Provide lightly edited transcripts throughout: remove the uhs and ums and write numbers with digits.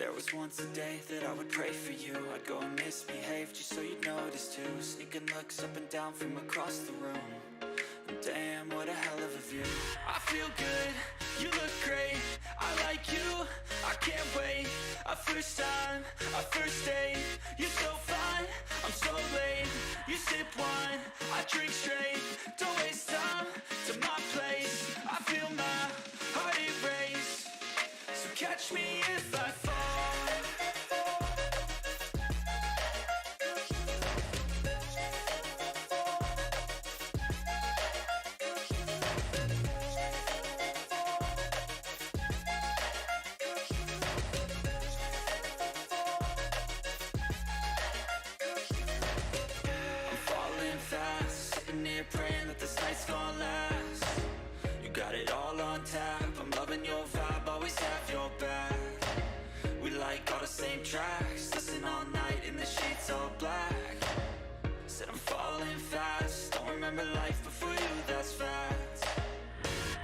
There was once a day that I would pray for you. I'd go and misbehave just so you'd notice too. Sneaking looks up and down from across the room. And damn, what a hell of a view. I feel good, you look great, I like you, I can't wait. A first time, a first date, you're so fine, I'm so late. You sip wine, I drink straight. Don't waste time to my place. I feel my heart erase. So catch me if I fall. Praying that this night's gonna last. You got it all on tap, I'm loving your vibe, always have your back. We like all the same tracks, listen all night in the sheets all black. Said I'm falling fast, don't remember life before you, that's fact.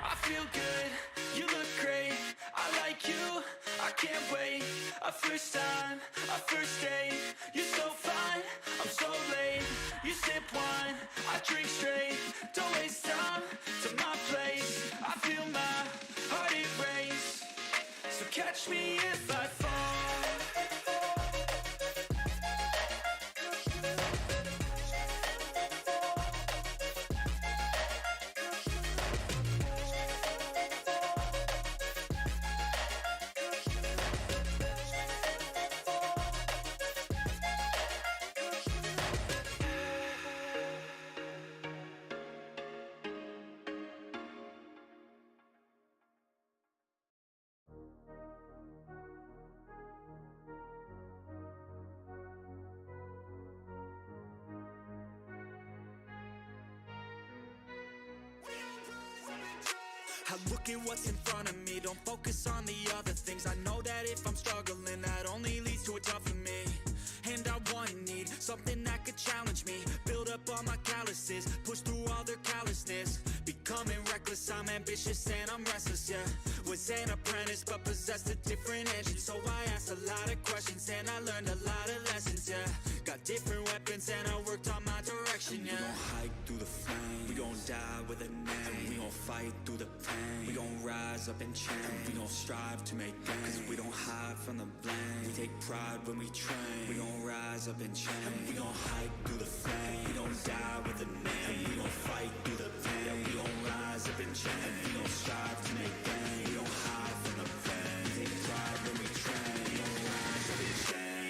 I feel good, you look great, I like you, I can't wait. A first time, a first date, you're so fine, I'm so late. You sip wine, I drink straight. Don't waste time to my place. I feel my heart erase. So catch me if I fall. I look at what's in front of me, don't focus on the other things. I know that if I'm struggling, that only leads to a tougher me. And I want and need something that could challenge me. Build up all my calluses, push through all their callousness. Becoming reckless, I'm ambitious and I'm restless, yeah. Was an apprentice but possessed a different engine. So I asked a lot of questions and I learned a lot of lessons, yeah. Got different weapons and I worked on my direction, yeah. We gon' hike through the flame, we gon' die with a name. We gon' fight through the pain, we gon' rise up and change. We gon' strive to make gains, cause we don't hide from the blame. We take pride when we train, we gon' rise up and change. We gon' hike through the flame, we gon' die with a name. We gon' fight through the pain, we gon' rise up and change. We gon' strive to make gains, we don't hide from the blame. We take pride when we train, we gon' rise up and change.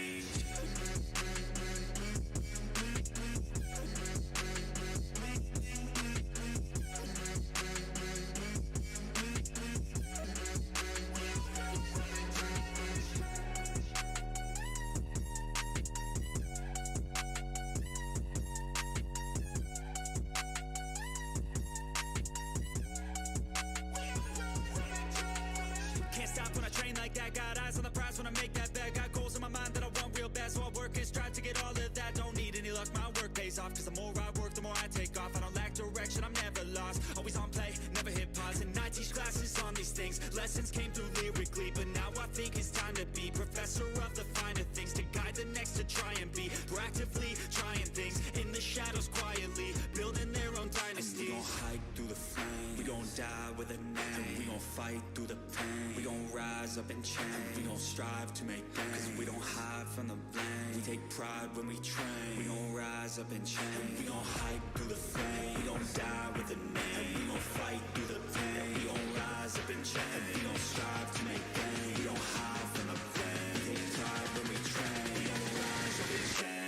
When I make that bet, got goals in my mind that I want real bad, so I work and strive to get all of that. Don't need any luck, my work pays off, cause the more I work, the more I take off. I don't lack direction, I'm never lost, always on play, never hit pause. And I teach classes on these things, lessons came through lyrically. But now I think it's time to be professor of the finer things, to guide the next, to try and be proactively trying things in the shadows quietly, building their own dynasty. We gon' hike through the flame, we gon' die with a name. We gon' fight through the pain, we gon' rise up and change. We gon' strive to make gains, cause we don't hide from the blame. We take pride when we train, we gon' rise up and change. We gon' hike through the flame, we gon' die with a name. We gon' fight through the pain, we gon' rise up and change. We gon' strive to make gains, we don't hide from the blame. We take pride when we train, we gon' rise up and change.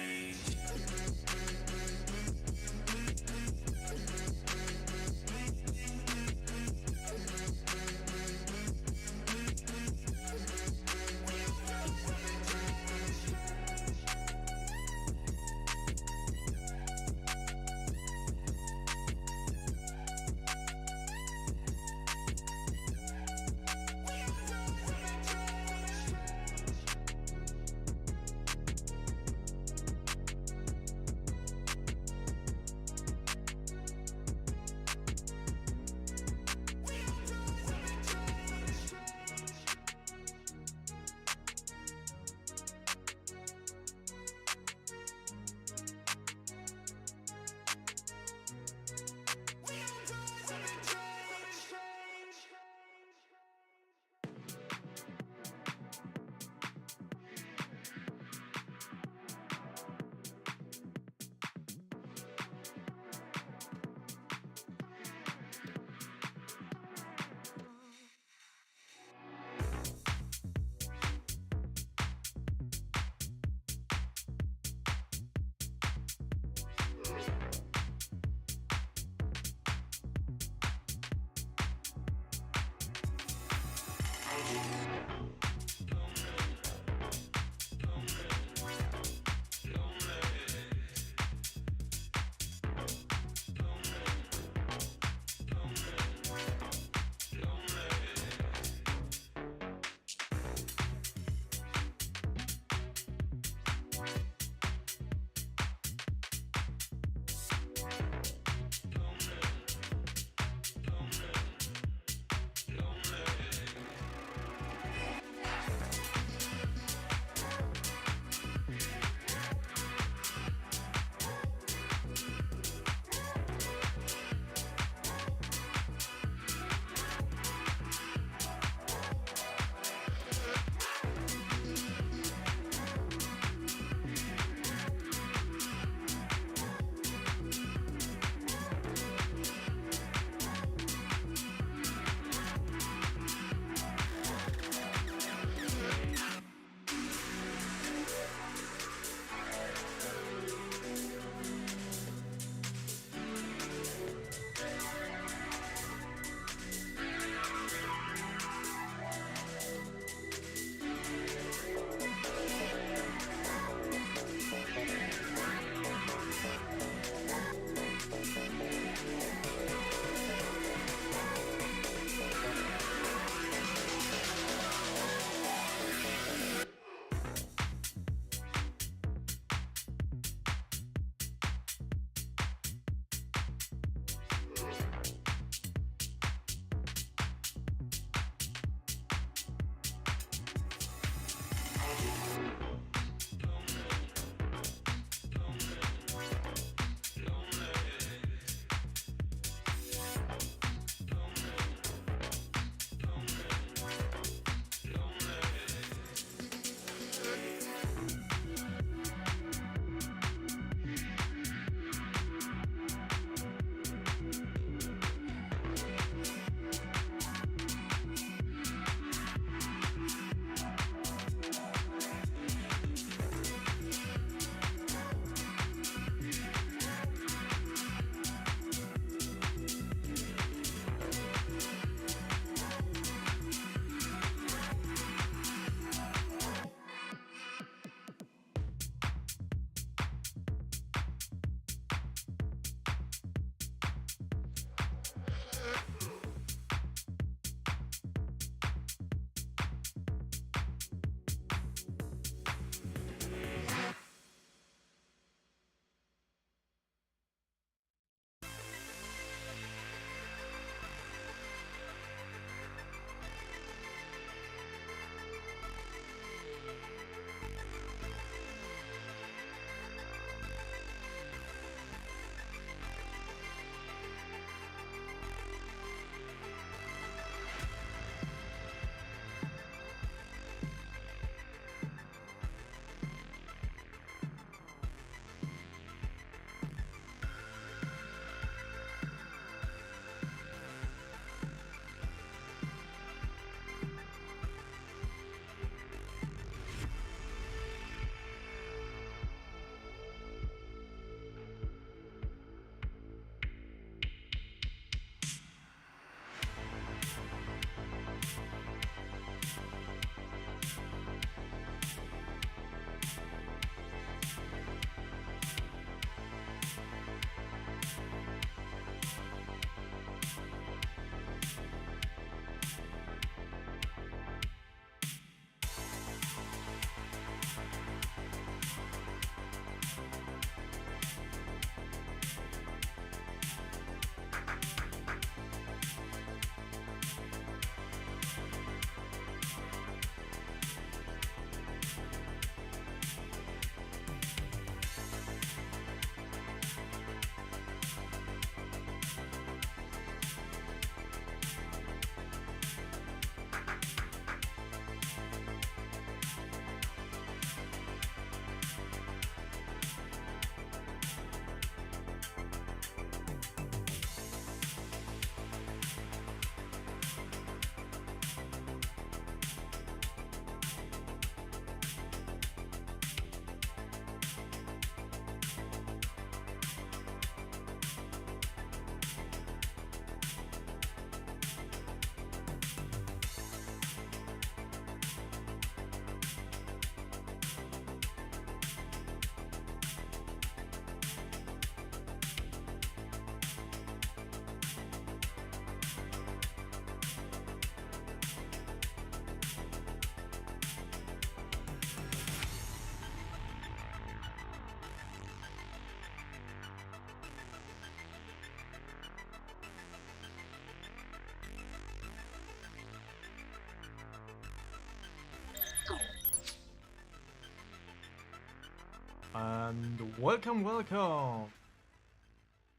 And welcome, welcome.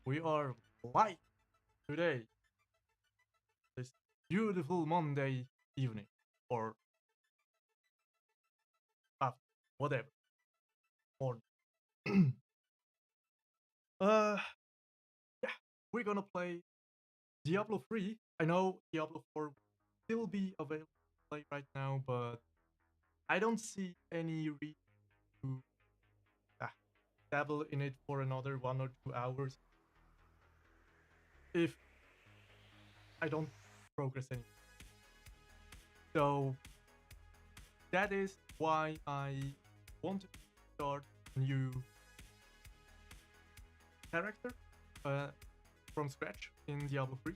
We are live today, this beautiful Monday evening, or after, whatever, morning. uh, yeah, we're gonna play Diablo 3. I know Diablo 4 will still be available to play right now, but I don't see any reason to ah, dabble in it for another 1 or 2 hours if I don't progress any. So that is why I wanted to start a new character uh, from scratch in Diablo 3,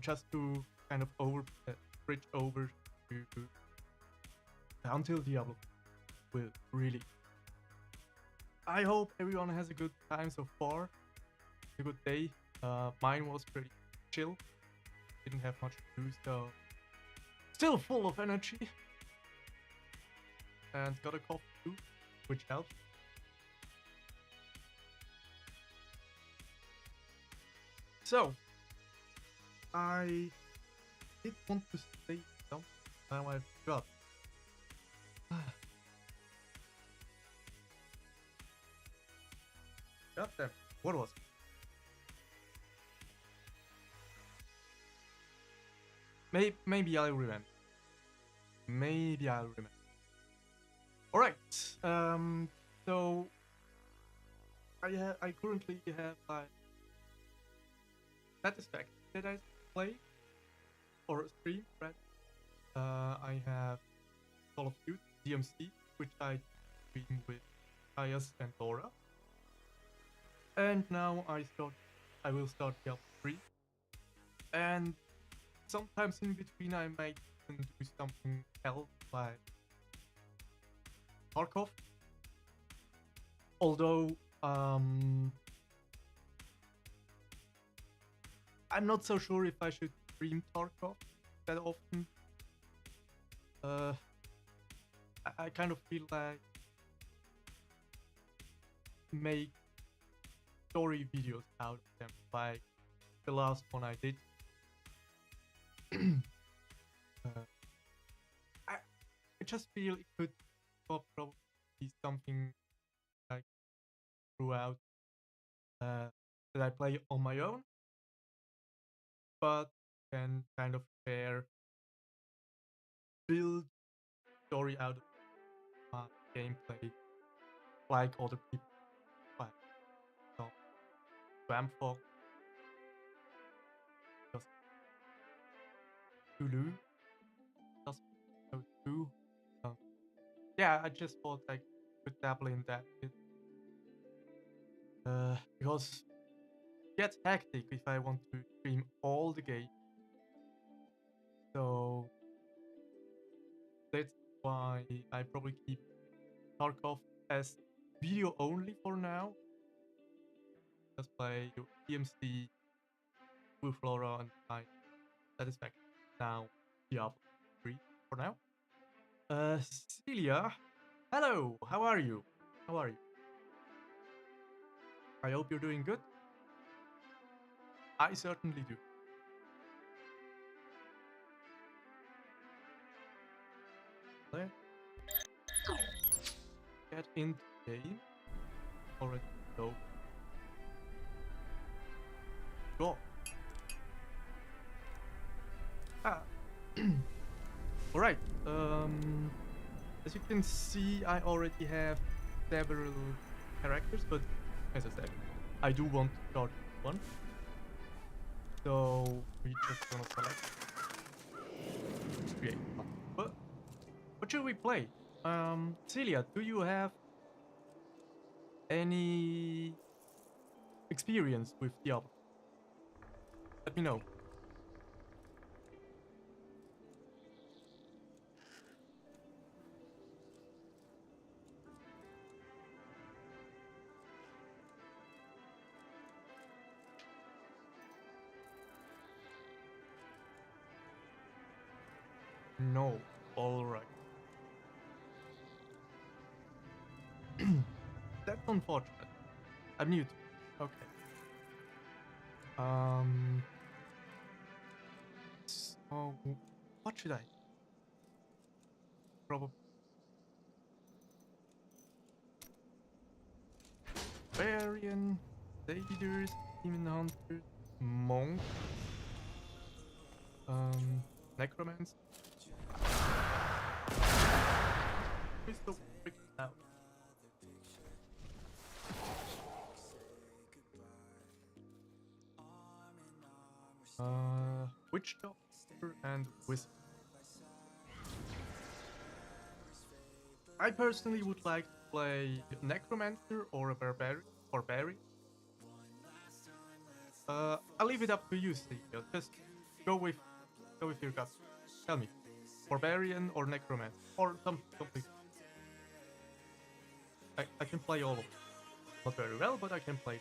just to kind of bridge over to until Diablo will really. I hope everyone has a good time so far. A good day. Mine was pretty chill. Didn't have much to do, so still full of energy. And got a coffee too, which helps. So, I did want to say something. Now I forgot. Goddamn. What was it? Maybe I'll remember. Maybe I'll remember. Alright. So I currently have like Satisfaction that I play or stream, right? I have Call of Duty DMC, which I stream with Ayas and Laura. And now I will start Diablo 3. And sometimes in between I might even do something else like Tarkov. Although I'm not so sure if I should stream Tarkov that often. I kind of feel like make story videos out of them, like the last one I did. I just feel it could probably be something like throughout that I play on my own, but can kind of build story out of my gameplay like other people, like Swamp Fox, just Hulu, just those two. Yeah, I just thought I could dabble in that bit. Because it gets hectic if I want to stream all the games. So that's why I probably keep Tarkov as video only for now. Just play your DMC, Blue Flora, and my Satisfaction. Now Diablo 3 for now. Celia, hello. How are you? How are you? I hope you're doing good. I certainly do. Let's get into the game. Already go. Go. Ah. Alright. As you can see, I already have several characters, but as I said, I do want to start one. So we just gonna select create one. But what should we play? Celia, do you have any experience with Diablo? Let me know. No. Alright. That's unfortunate. I'm new to it. Okay. So what should I? Probably Barbarian, Satyrs, Demon Hunters, Monk, Necromancer. It's so freaking loud. Witch Doctor and Wizard. I personally would like to play Necromancer or a Barbarian. I'll leave it up to you, Steve. Just go with your gut. Tell me, Barbarian or Necromancer or something. I can play all of them. Not very well, but I can play.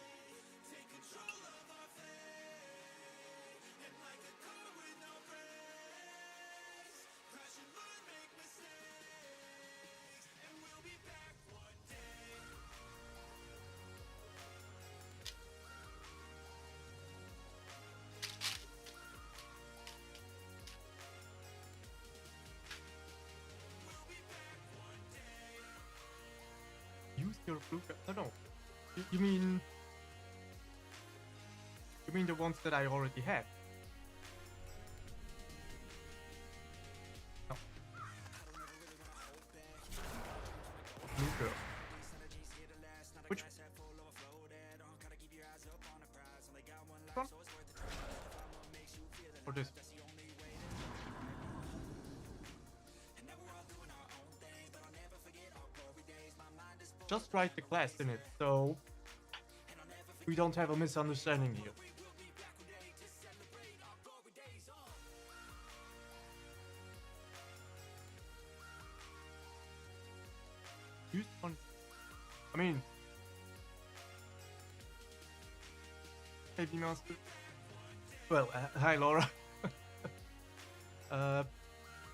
Use your blue card. No. You mean the ones that I already had? No. New girl. Which one? Or this? Just write the class in it, so we don't have a misunderstanding here. Use one. I mean, hey BMASTER. Well, hi Laura.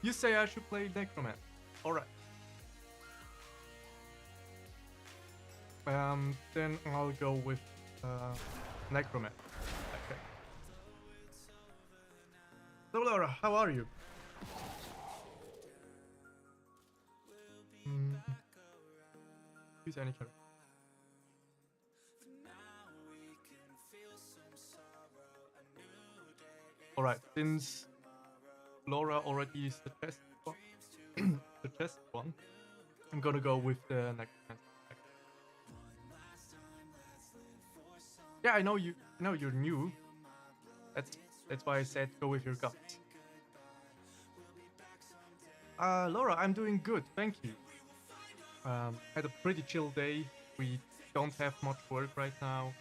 You say I should play Necromancer. Alright. Then I'll go with Necromancer. Okay. So Laura, how are you? Use any character. Alright, since Laura already used the test one, I'm gonna go with the Necromancer. Yeah, I know you're new. That's why I said go with your gut. Laura, I'm doing good, thank you. Had a pretty chill day. We don't have much work right now.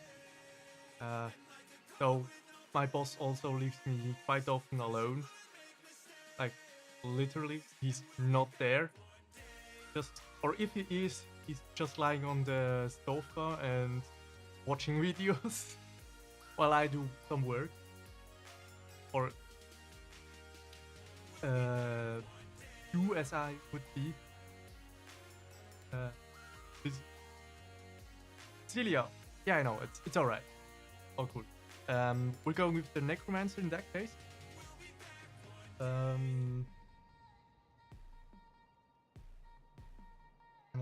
So my boss also leaves me quite often alone. Like, literally, he's not there. Or if he is, he's just lying on the sofa and watching videos while I do some work. Or do as I would be. Celia, yeah, I know, it's alright. All cool. We're going with the Necromancer in that case. I'm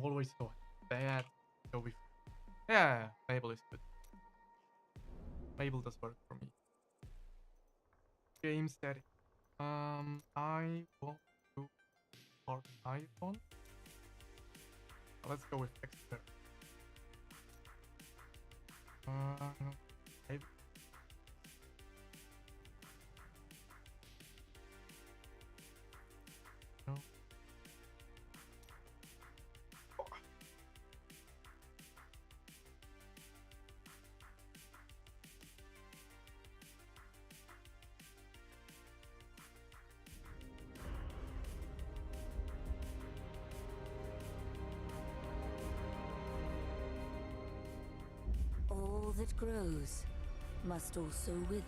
always so bad. Go with. Yeah, Mabel is good. Mabel does work for me. Game static. I want to start iPhone. Let's go with expert. Maybe. No. Oh. All that grows must also wither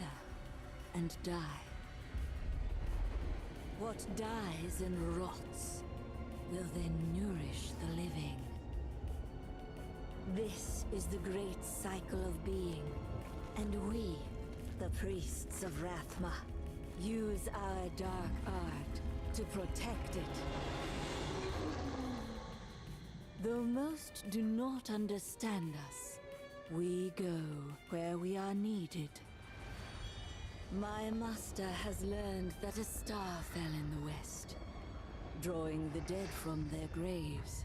and die. What dies and rots will then nourish the living. This is the great cycle of being, and we, the priests of Rathma, use our dark art to protect it. Though most do not understand us, we go where we are needed. My master has learned that a star fell in the west, drawing the dead from their graves.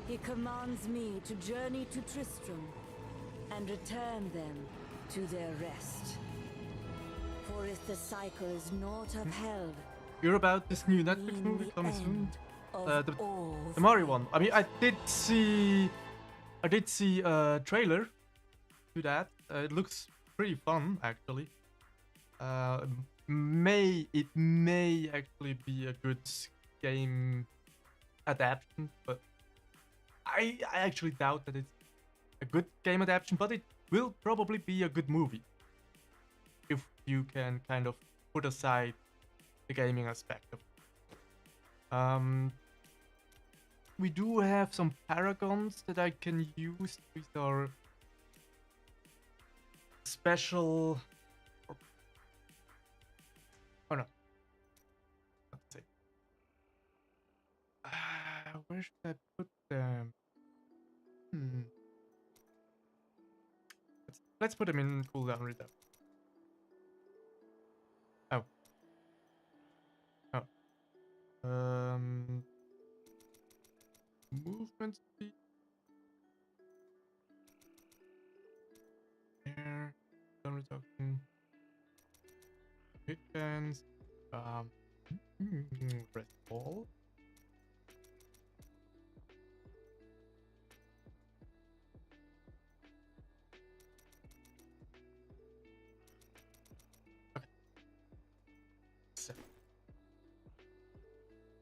He commands me to journey to Tristram and return them to their rest. For if the cycle is not upheld, Hear about this new Netflix mean movie the coming soon? end of all The Mario one. I mean, I did see a trailer to that. It looks pretty fun, actually. It may actually be a good game adaptation, but I actually doubt that it's a good game adaptation. But it will probably be a good movie if you can kind of put aside the gaming aspect of it. We do have some paragons that I can use. These are special. Oh no. Let's see. Where should I put them? Let's put them in cooldown reader. Oh. Oh. Movement speed. Air. Stun reduction. Hit chance. Red ball.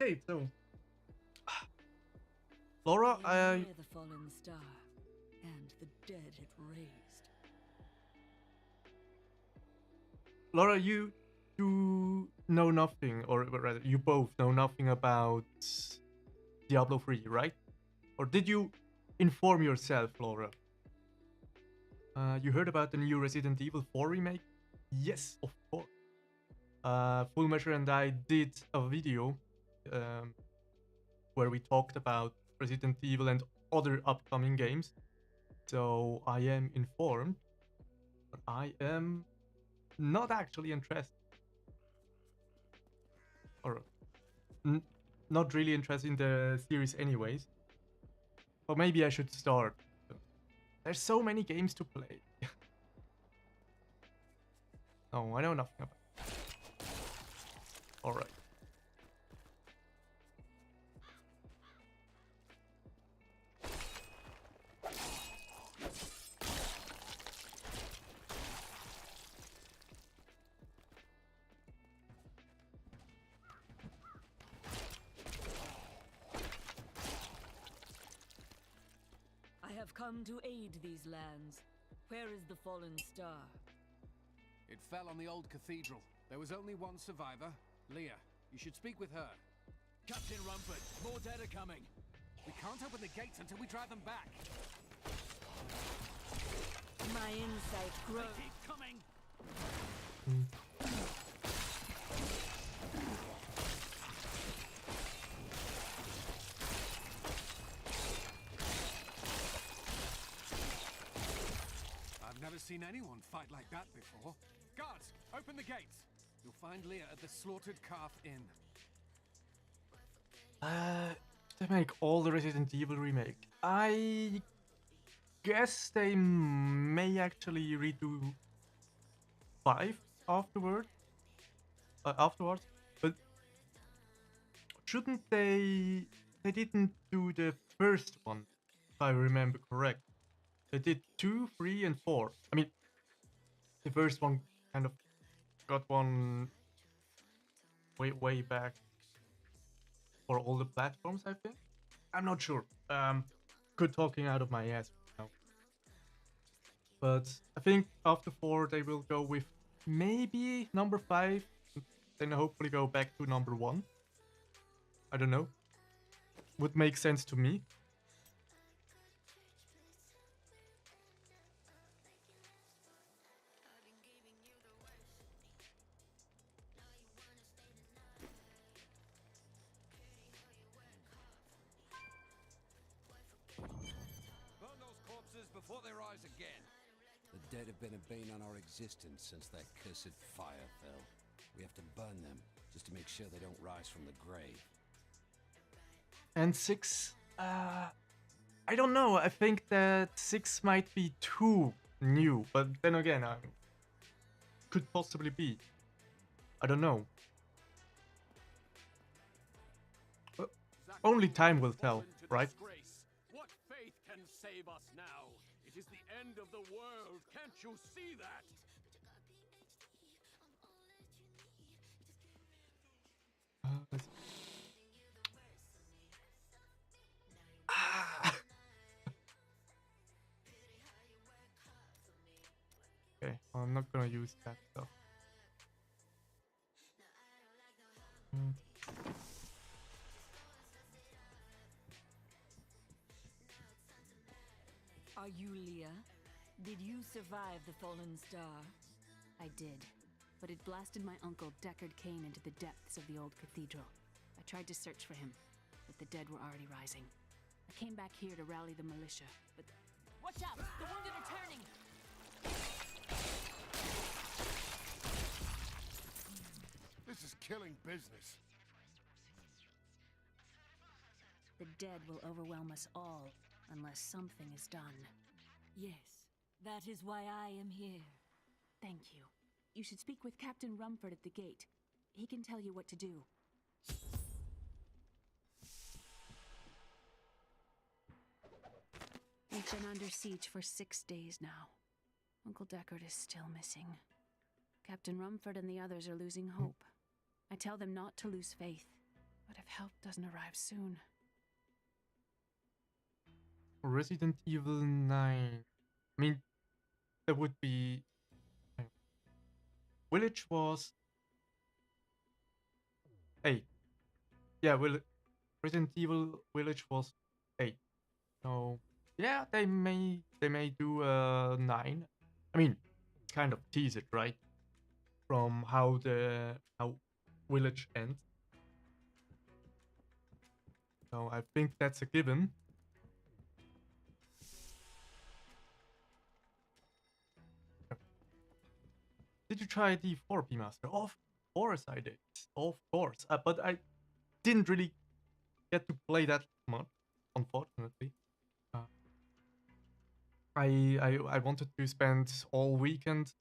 Okay, so Laura, near the fallen star and the dead it raised. Laura, you do know nothing, or rather, you both know nothing about Diablo 3, right? Or did you inform yourself, Laura? You heard about the new Resident Evil 4 remake? Yes, of course. Full Measure and I did a video where we talked about Resident Evil and other upcoming games. So I am informed, but I am not actually interested. Or not really interested in the series anyways. Or maybe I should start. There's so many games to play. No, I know nothing about it. Alright. I have come to aid these lands. Where is the fallen star? It fell on the old cathedral. There was only one survivor, Leah. You should speak with her. Captain Rumford, more dead are coming. We can't open the gates until we drive them back. My insight grows. They keep coming. I've never seen anyone fight like that before. Guards, open the gates. You'll find Leah at the Slaughtered Calf Inn. They make all the Resident Evil remake. I guess they may actually redo 5 afterwards, but shouldn't they? They didn't do the first one, if I remember correct. They did 2, 3, and 4. I mean, the first one kind of got one way back for all the platforms, I think. I'm not sure. Good talking out of my ass now. But I think after 4 they will go with maybe number 5, then hopefully go back to number 1. I don't know. Would make sense to me. before they rise again. The dead have been a bane on our existence since that cursed fire fell. We have to burn them, just to make sure they don't rise from the grave. And 6, I don't know. I think that 6 might be too new, but then again, could possibly be. I don't know. Only time will tell, right? What faith can save us now? It is the end of the world. Can't you see that? Okay, I'm not gonna use that stuff. Are you Leah? Did you survive the fallen star? I did, but it blasted my uncle Deckard Cain into the depths of the old cathedral. I tried to search for him, but the dead were already rising. I came back here to rally the militia, but... Watch out! The wounded are turning! This is killing business. The dead will overwhelm us all, unless something is done. Yes, that is why I am here. Thank you. You should speak with Captain Rumford at the gate. He can tell you what to do. We've been under siege for 6 days now. Uncle Deckard is still missing. Captain Rumford and the others are losing hope. I tell them not to lose faith, but if help doesn't arrive soon... Resident Evil 9. I mean, there would be... Village was 8. Yeah, Resident Evil Village was 8. So yeah, they may do 9. I mean, kind of tease it, right? From how Village ends. So I think that's a given. Did you try D4 BMASTER? Of course I did. Of course. But I didn't really get to play that much, unfortunately. I wanted to spend all weekend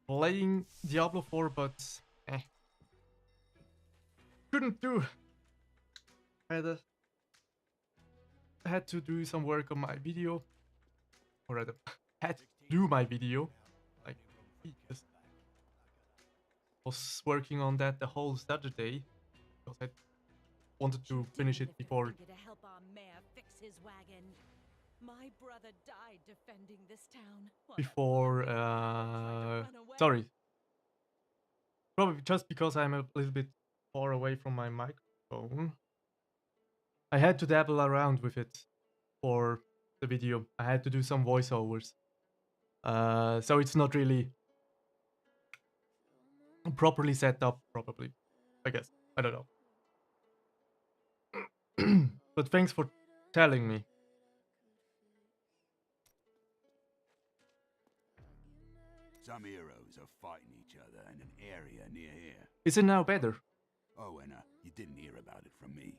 playing Diablo 4, but couldn't do. I had to do some work on my video, or rather, had to do my video. Like, just was working on that the whole Saturday because I wanted to finish it before. To help our mayor fix his wagon. My brother died defending this town. Before, sorry. Probably just because I'm a little bit far away from my microphone. I had to dabble around with it for the video. I had to do some voiceovers. So it's not really properly set up, probably. I guess. I don't know. But thanks for telling me. Some heroes are fighting each other in an area near here. Is it now better? Oh, and you didn't hear about it from me.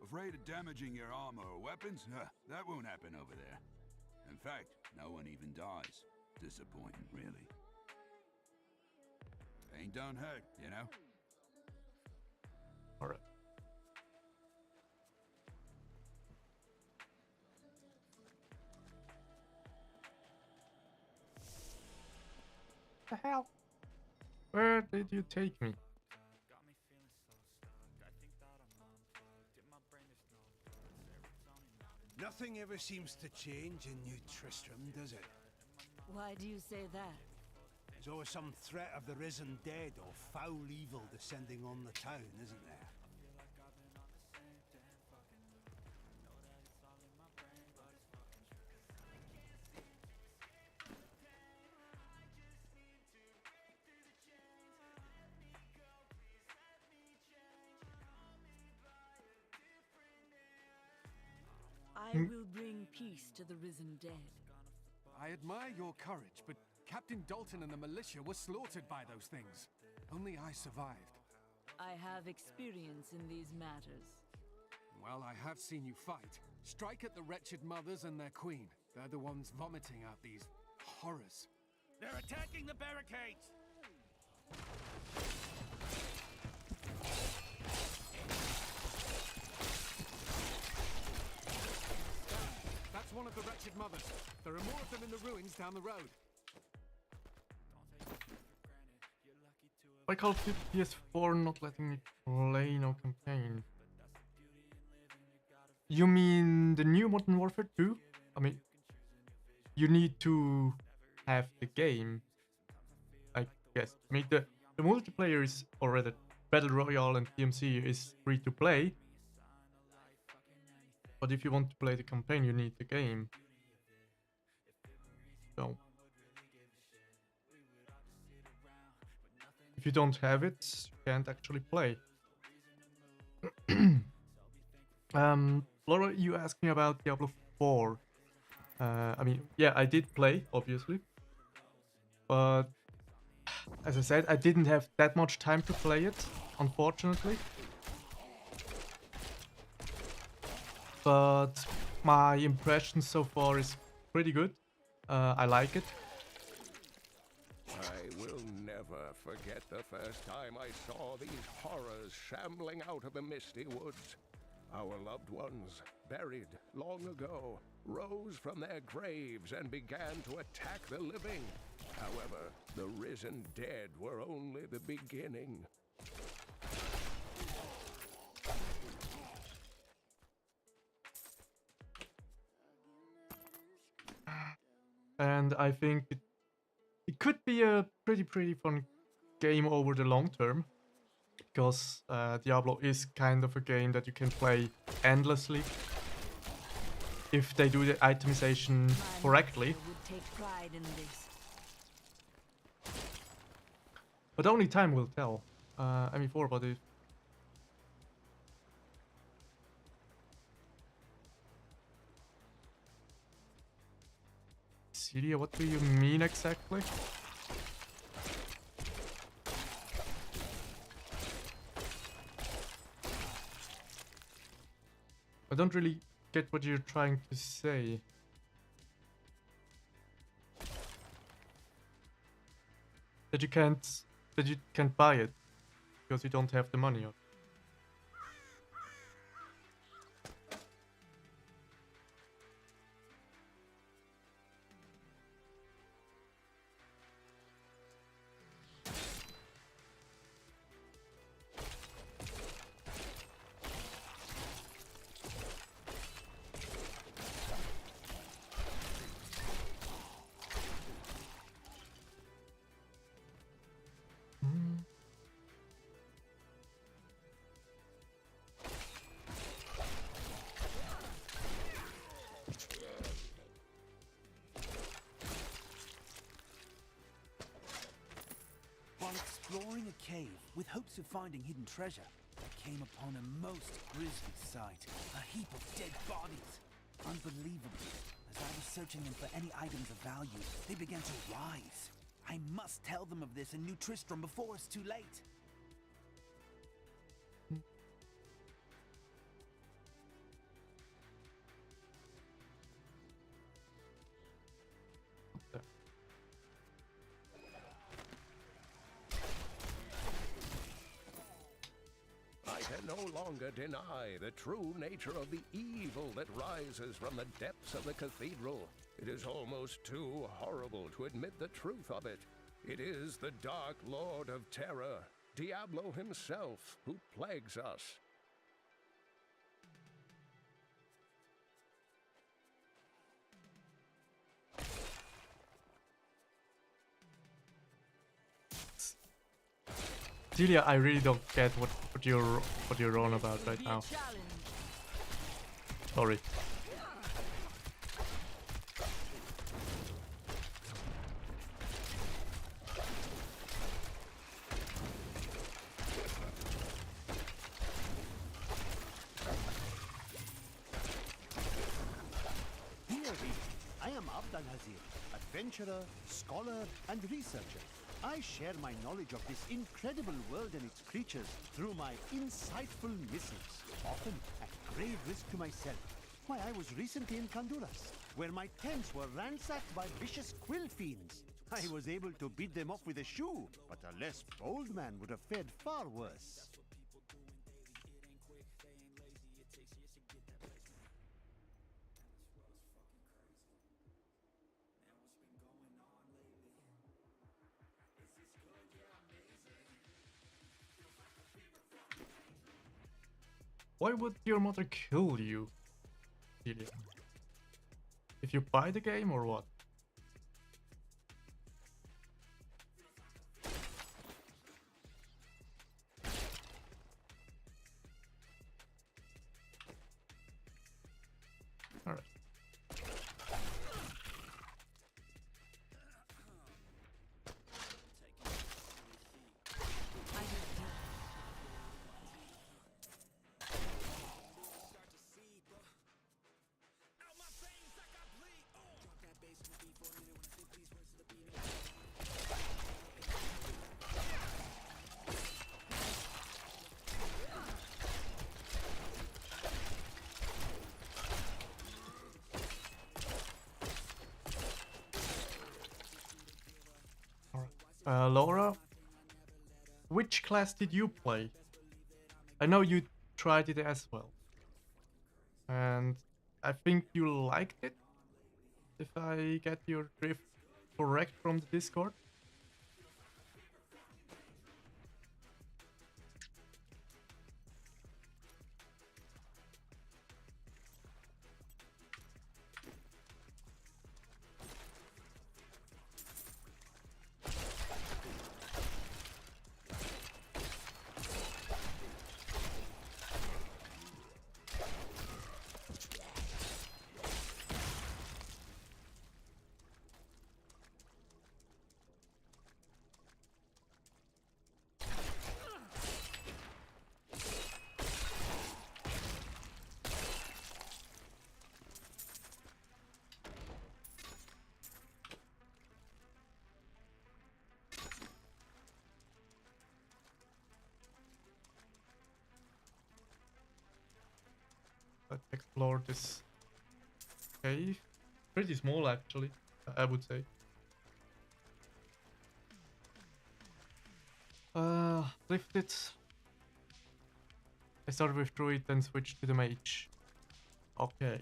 Afraid of damaging your armor or weapons? That won't happen over there. In fact, no one even dies. Disappointing, really. Pain don't hurt, you know? Alright. The hell? Where did you take me? Nothing ever seems to change in New Tristram, does it? Why do you say that? There's always some threat of the risen dead or foul evil descending on the town, isn't there? will bring peace to the risen dead. I admire your courage, but Captain Dalton and the militia were slaughtered by those things. Only I survived. I have experience in these matters. Well, I have seen you fight. Strike at the wretched mothers and their queen. They're the ones vomiting out these horrors. They're attacking the barricades! That's one of the wretched mothers. There are more of them in the ruins down the road. Why Call of Duty PS4 not letting me play no campaign? You mean the new Modern Warfare 2? I mean, you need to have the game, I guess. I mean, the multiplayer is already Battle Royale and DMC is free to play. But if you want to play the campaign, you need the game. So, if you don't have it, you can't actually play. Laura, you asked me about Diablo 4. I mean, yeah, I did play, obviously. But, as I said, I didn't have that much time to play it, unfortunately. But my impression so far is pretty good. I like it. I will never forget the first time I saw these horrors shambling out of the misty woods. Our loved ones, buried long ago, rose from their graves and began to attack the living. However, the risen dead were only the beginning. And I think it could be a pretty fun game over the long term. Because Diablo is kind of a game that you can play endlessly if they do the itemization correctly. Would take pride in this. But only time will tell. ME4, but it... Celia, what do you mean exactly? I don't really get what you're trying to say. That you can't buy it because you don't have the money. While exploring a cave with hopes of finding hidden treasure, I came upon a most grisly sight. A heap of dead bodies. Unbelievably, as I was searching them for any items of value, they began to rise. I must tell them of this in New Tristram before it's too late. I can no longer deny the true nature of the evil that rises from the depths of the cathedral. It is almost too horrible to admit the truth of it. It is the Dark Lord of Terror, Diablo himself, who plagues us. Celia, I really don't get what you're on about right now. Sorry. adventurer, scholar, and researcher. I share my knowledge of this incredible world and its creatures through my insightful missives, often at grave risk to myself. Why, I was recently in Honduras, where my tents were ransacked by vicious quill fiends. I was able to beat them off with a shoe, but a less bold man would have fared far worse. Why would your mother kill you, Celia? If you buy the game or what? Alright. Laura, which class did you play? I know you tried it as well. And I think you liked it, if I get your drift correct from the Discord. Let's explore this cave. Pretty small actually, I would say. Lift it. I started with druid, then switched to the mage. Okay.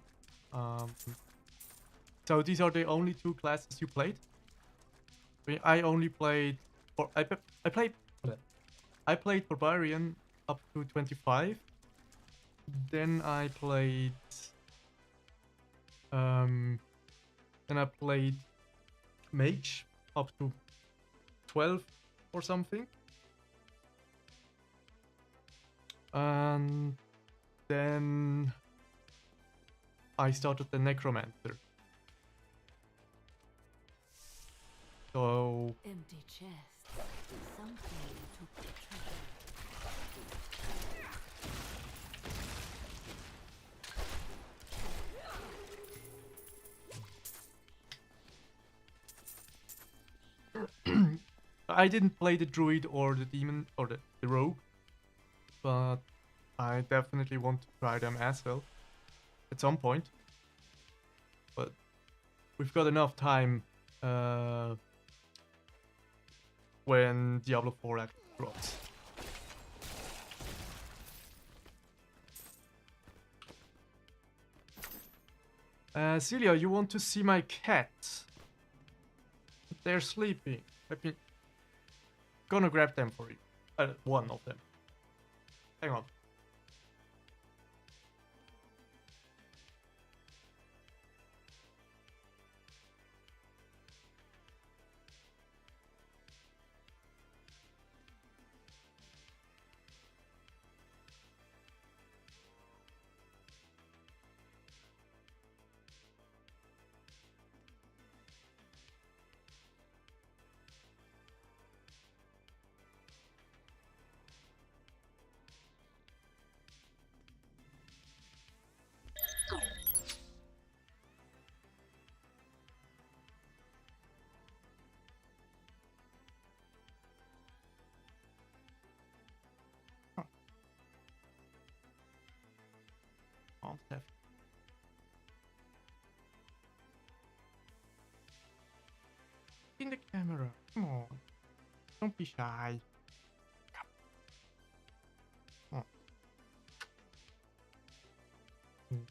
So these are the only two classes you played? I only played for I played Barbarian up to 25. Then I played Mage up to 12 or something. And then I started the Necromancer. So Empty chest. Something took the treasure. I didn't play the druid or the demon or the rogue, but I definitely want to try them as well at some point. But we've got enough time when Diablo 4 actually drops. Celia, you want to see my cat? They're sleeping. Let me... Gonna grab them for you. One of them. Hang on. Alt F. In the camera. Come on. Don't be shy. Come on.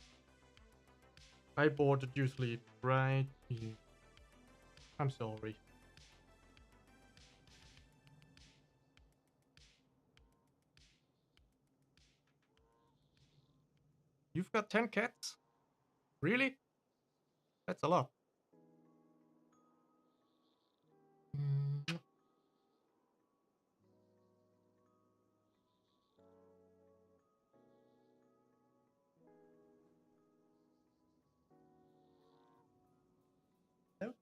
I boarded you sleep right here. I'm sorry. You've got 10 cats? Really? That's a lot. No?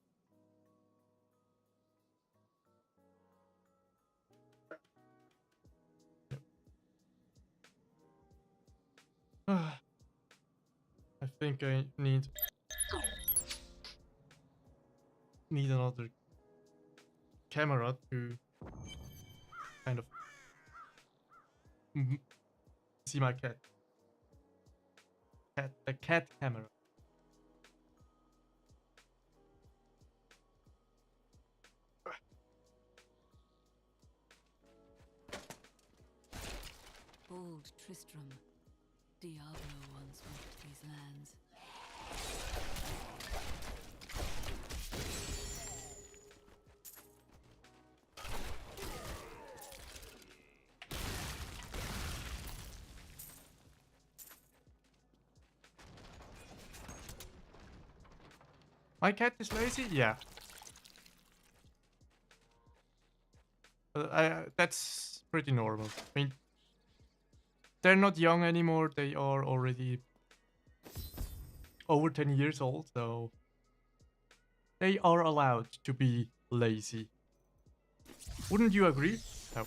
I think I need another camera to kind of see my cat. A cat camera. Old Tristram. Diablo once walked these lands. My cat is lazy? Yeah. That's pretty normal. I mean, they're not young anymore. They are already over 10 years old, so they are allowed to be lazy. Wouldn't you agree? No.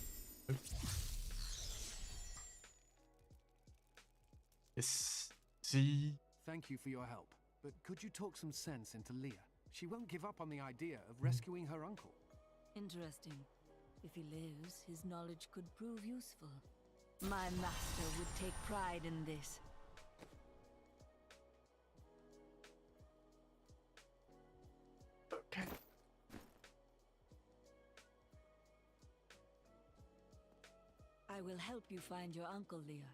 Yes. See? Thank you for your help. But could you talk some sense into Leah? She won't give up on the idea of rescuing her uncle. Interesting. If he lives, his knowledge could prove useful. My master would take pride in this. Okay. I will help you find your uncle, Leah.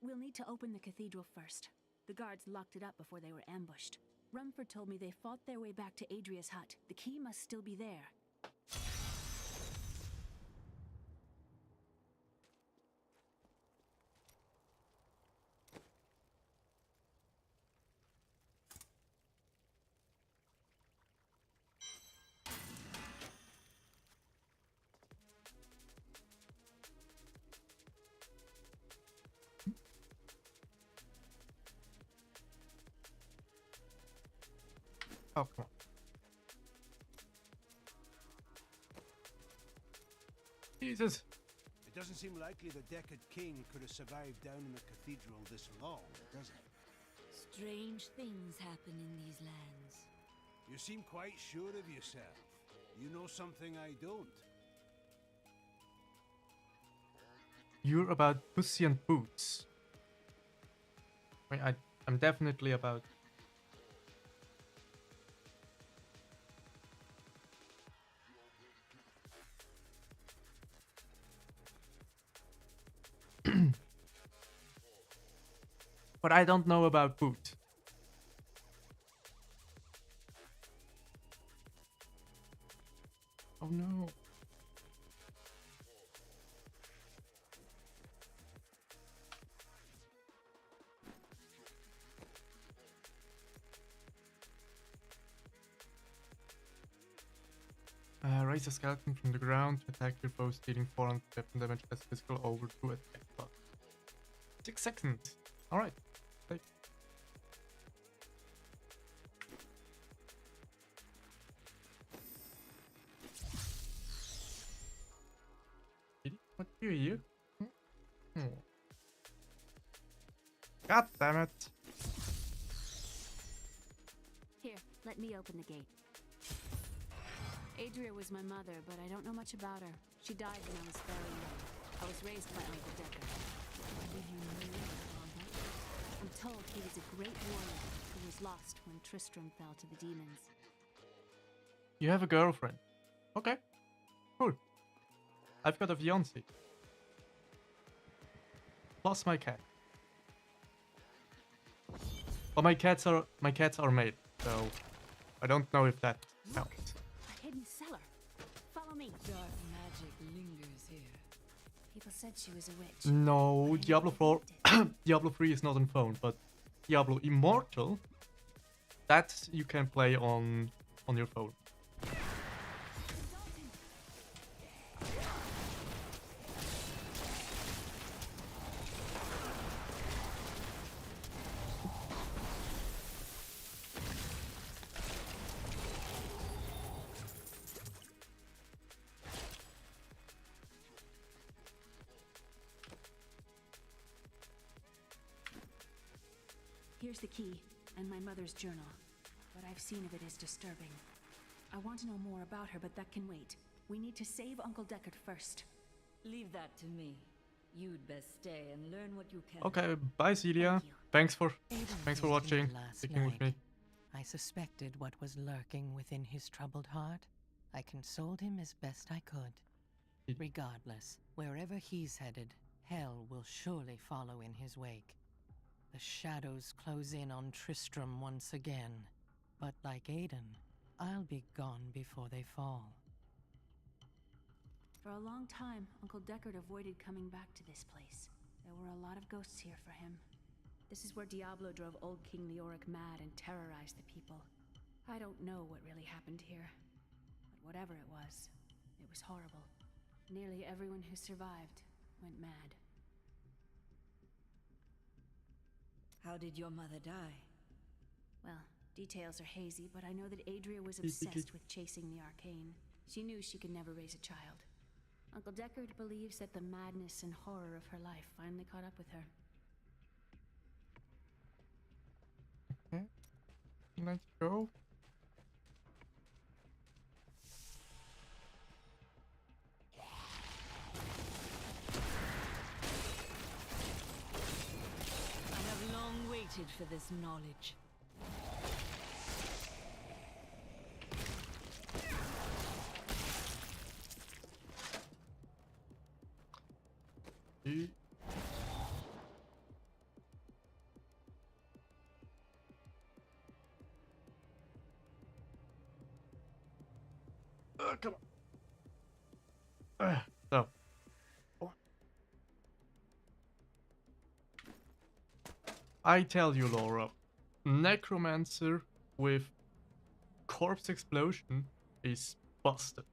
We'll need to open the cathedral first. The guards locked it up before they were ambushed. Rumford told me they fought their way back to Adria's hut. The key must still be there. Oh, come on. Jesus. It doesn't seem likely the Decad King could have survived down in the cathedral this long, does it? Strange things happen in these lands. You seem quite sure of yourself. You know something I don't. You're about pussy and boots. I mean, I'm definitely about... But I don't know about boot. Oh no. Raise a skeleton from the ground to attack your foes, dealing 400 weapon damage as physical over 2 attack plus. 6 seconds. Alright. What do you? God damn it. Here, let me open the gate. Adria was my mother, but I don't know much about her. She died when I was very young. I was raised by Uncle Decker. Did you know your father? I'm told he was a great warrior who was lost when Tristram fell to the demons. You have a girlfriend. Okay. Cool. I've got a fiancé. Plus my cat. But my cats are male, so I don't know if that counts. A hidden cellar. Follow me. Dark magic lingers here. People said she was a witch. No, Diablo 4 Diablo 3 is not on phone, but Diablo Immortal, that you can play on your phone. Here's the key, and my mother's journal. What I've seen of it is disturbing. I want to know more about her, but that can wait. We need to save Uncle Deckard first. Leave that to me. You'd best stay and learn what you can. Okay, bye Celia. Thanks for watching, sticking with me. I suspected what was lurking within his troubled heart. I consoled him as best I could. Regardless, wherever he's headed, hell will surely follow in his wake. The shadows close in on Tristram once again. But like Aiden, I'll be gone before they fall. For a long time, Uncle Deckard avoided coming back to this place. There were a lot of ghosts here for him. This is where Diablo drove old King Leoric mad and terrorized the people. I don't know what really happened here. But whatever it was horrible. Nearly everyone who survived went mad. How did your mother die? Well, details are hazy, but I know that Adria was obsessed with chasing the arcane. She knew she could never raise a child. Uncle Deckard believes that the madness and horror of her life finally caught up with her. Okay. Let's go. I have long waited for this knowledge. Come on. So. I tell you, Laura, Necromancer with Corpse Explosion is busted.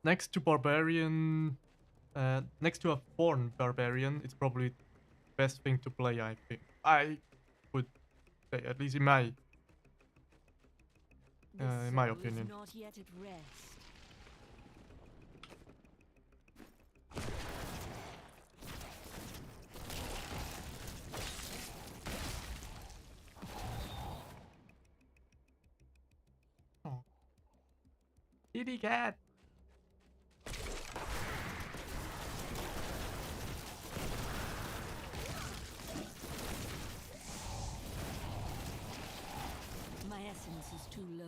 Next to Barbarian, next to a Thorn Barbarian, it's probably the best thing to play, I think. I would say, at least in my opinion. Not yet at rest. Oh. Kitty cat. My essence is too low.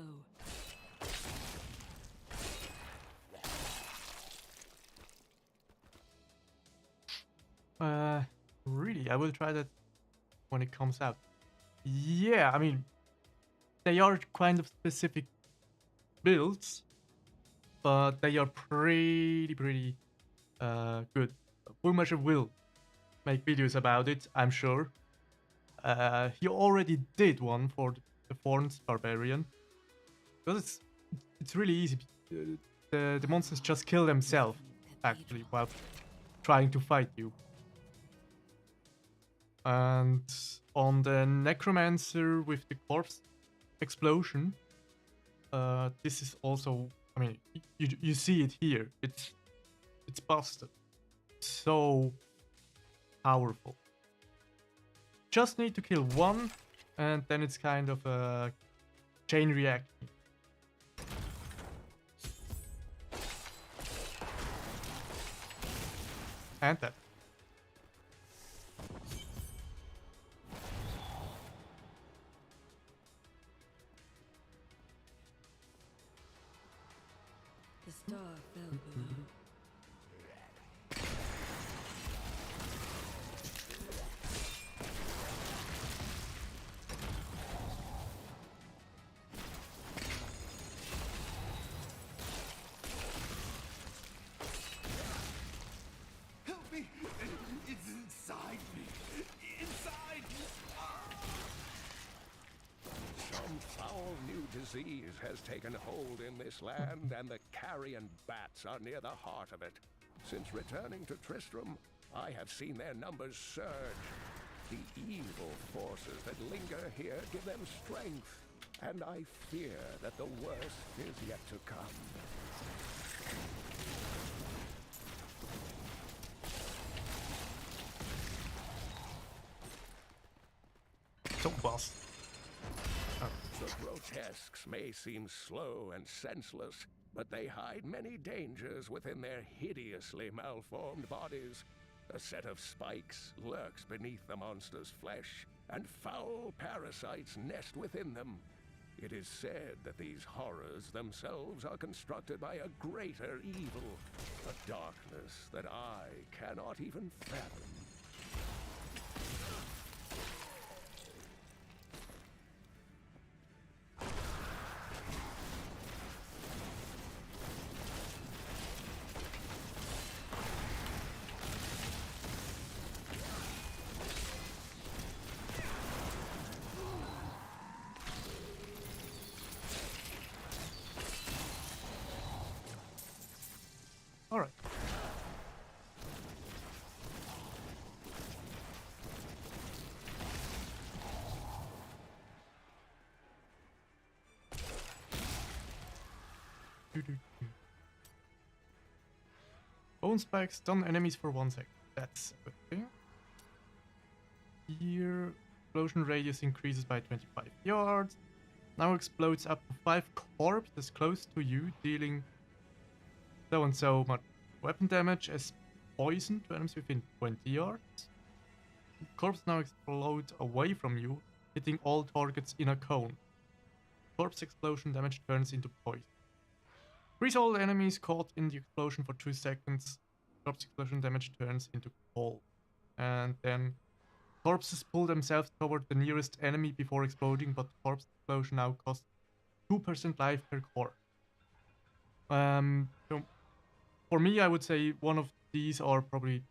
Really, I will try that when it comes out. Yeah, I mean, they are kind of specific builds, but they are pretty good. Bullmeasure will make videos about it, I'm sure. He already did one for the Thorns Barbarian, because it's really easy. The monsters just kill themselves, actually, while trying to fight you. And on the Necromancer with the Corpse Explosion, this is also, I mean, you see it here. It's busted. So powerful. Just need to kill one, and then it's kind of a chain reaction. And that. star fell below. Help me! It's inside me! Inside! Some foul new disease has taken hold in this land, and the carrion bats are near the heart of it. Since returning to Tristram, I have seen their numbers surge. The evil forces that linger here give them strength, and I fear that the worst is yet to come. So fast. The grotesques may seem slow and senseless, but they hide many dangers within their hideously malformed bodies. A set of spikes lurks beneath the monster's flesh, and foul parasites nest within them. It is said that these horrors themselves are constructed by a greater evil, a darkness that I cannot even fathom. Alright. Bone spikes stun enemies for 1 second. That's a good thing. Here, explosion radius increases by 25 yards. Now explodes up to 5 corpses close to you, dealing so and so much weapon damage as poison to enemies within 20 yards. The corpse now explodes away from you, hitting all targets in a cone. Corpse explosion damage turns into poison. Freeze all enemies caught in the explosion for 2 seconds. Corpse explosion damage turns into cold. And then corpses pull themselves toward the nearest enemy before exploding, but corpse explosion now costs 2% life per corpse. So for me, I would say one of these are probably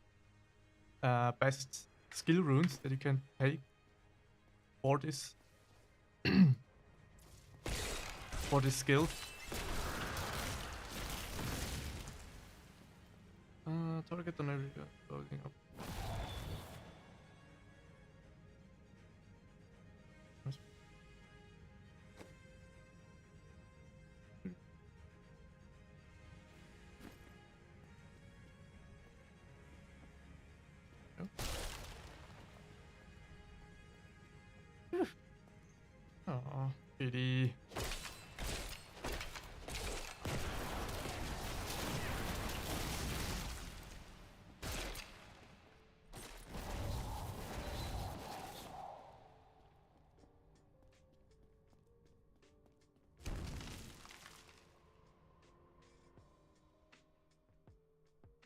best skill runes that you can take for this for this skill. Target on area loading up. Oh, pity.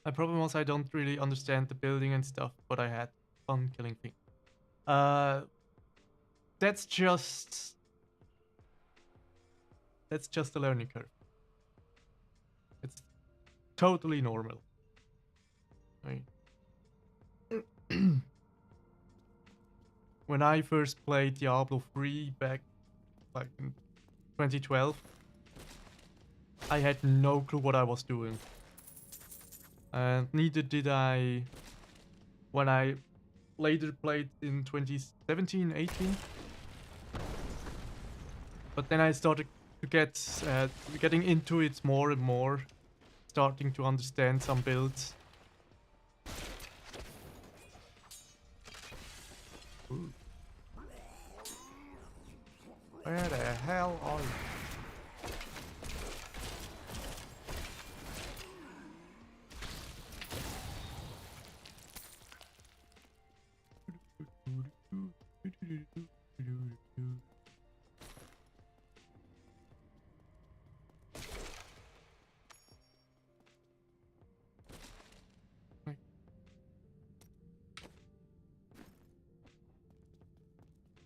My problem was I don't really understand the building and stuff, but I had fun killing things. That's just a learning curve. It's totally normal. Right. When I first played Diablo 3 back like in 2012, I had no clue what I was doing. And neither did I when I later played in 2017, 18. But then I started to getting into it more and more, starting to understand some builds. Ooh. Where the hell are you?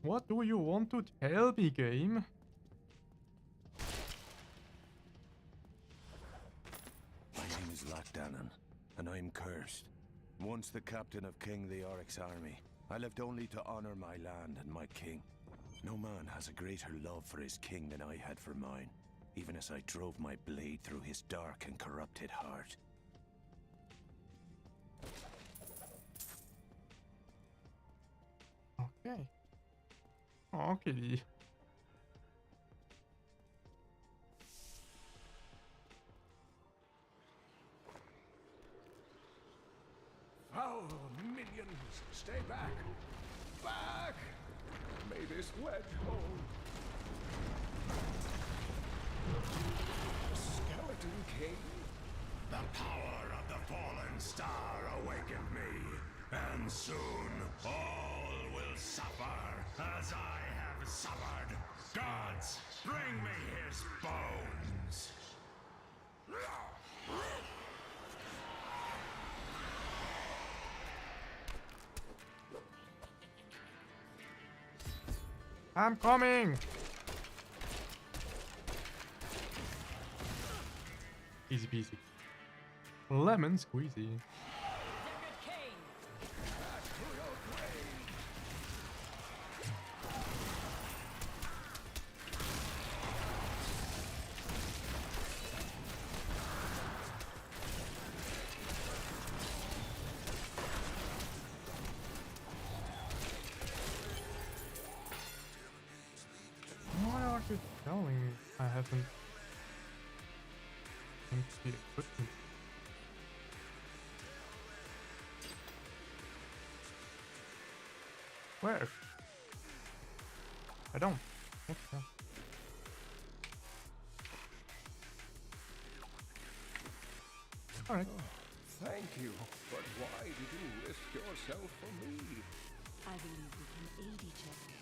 What do you want to tell me, game? My name is Latdanan, and I'm cursed. Once the captain of King Leoric's army, I lived only to honor my land and my king. No man has a greater love for his king than I had for mine, even as I drove my blade through his dark and corrupted heart. Okay. Okay. Foul minions, stay back! Back! May this wedge hold. Skeleton King? The power of the fallen star awakened me, and soon all will suffer as I have suffered. Gods, bring me his bones! I'm coming! Easy peasy. Lemon squeezy. Why are you telling me I haven't the equipment? Where? I don't. What the hell? Alright. Oh, thank you, but why did you risk yourself for me? I believe we can aid each other.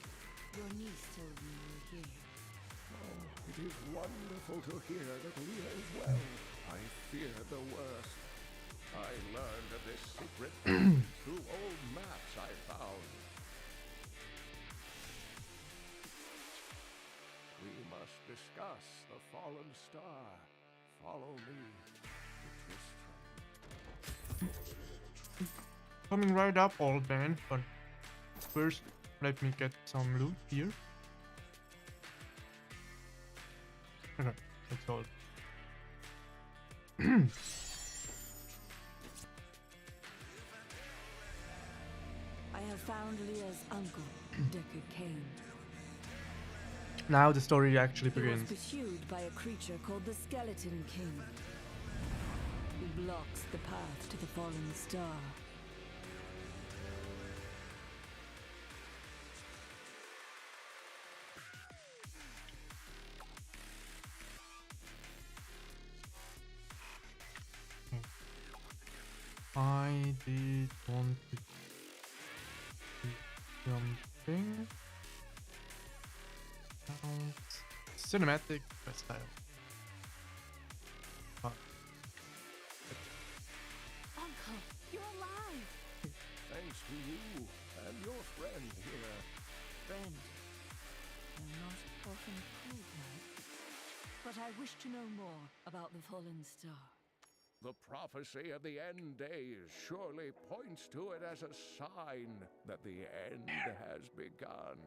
Your niece told me you were here. Oh, it is wonderful to hear that Leah is well. I feared the worst. I learned of this secret through old maps I found. We must discuss the fallen star. Follow me to Tristram. Coming right up, old man, but first let me get some loot here. Okay, that's all. I have found Leah's uncle, Deckard Cain. Now the story actually He was begins. pursued by a creature called the Skeleton King. He blocks the path to the fallen star. I did want to do something. Cinematic style. Uncle, you're alive! Thanks to you and your friend here. Friend, I'm not often called that, but I wish to know more about the fallen star. The prophecy of the end days surely points to it as a sign that the end has begun.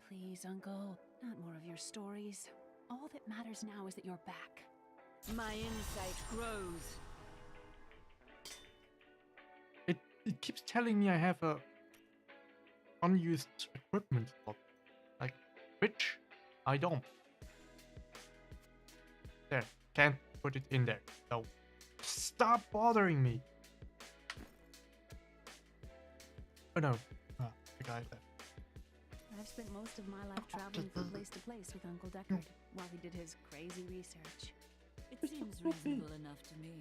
Please, Uncle, not more of your stories. All that matters now is that you're back. My insight grows. It keeps telling me I have a unused equipment slot. Like, which I don't. There, can't put it in there. So stop bothering me. Oh no, the guy left. I've spent most of my life traveling from place to place with Uncle Deckard while he did his crazy research. It seems reasonable enough to me.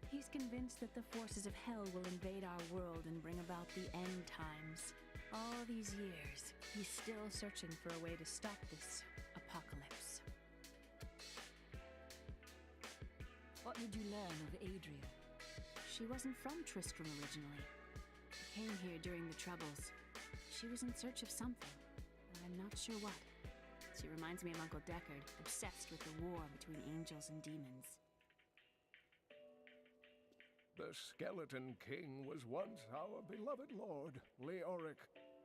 He's convinced that the forces of hell will invade our world and bring about the end times. All these years, he's still searching for a way to stop this apocalypse. What did you learn of Adria? She wasn't from Tristram originally. She came here during the Troubles. She was in search of something. I'm not sure what. She reminds me of Uncle Deckard, obsessed with the war between angels and demons. The Skeleton King was once our beloved lord, Leoric.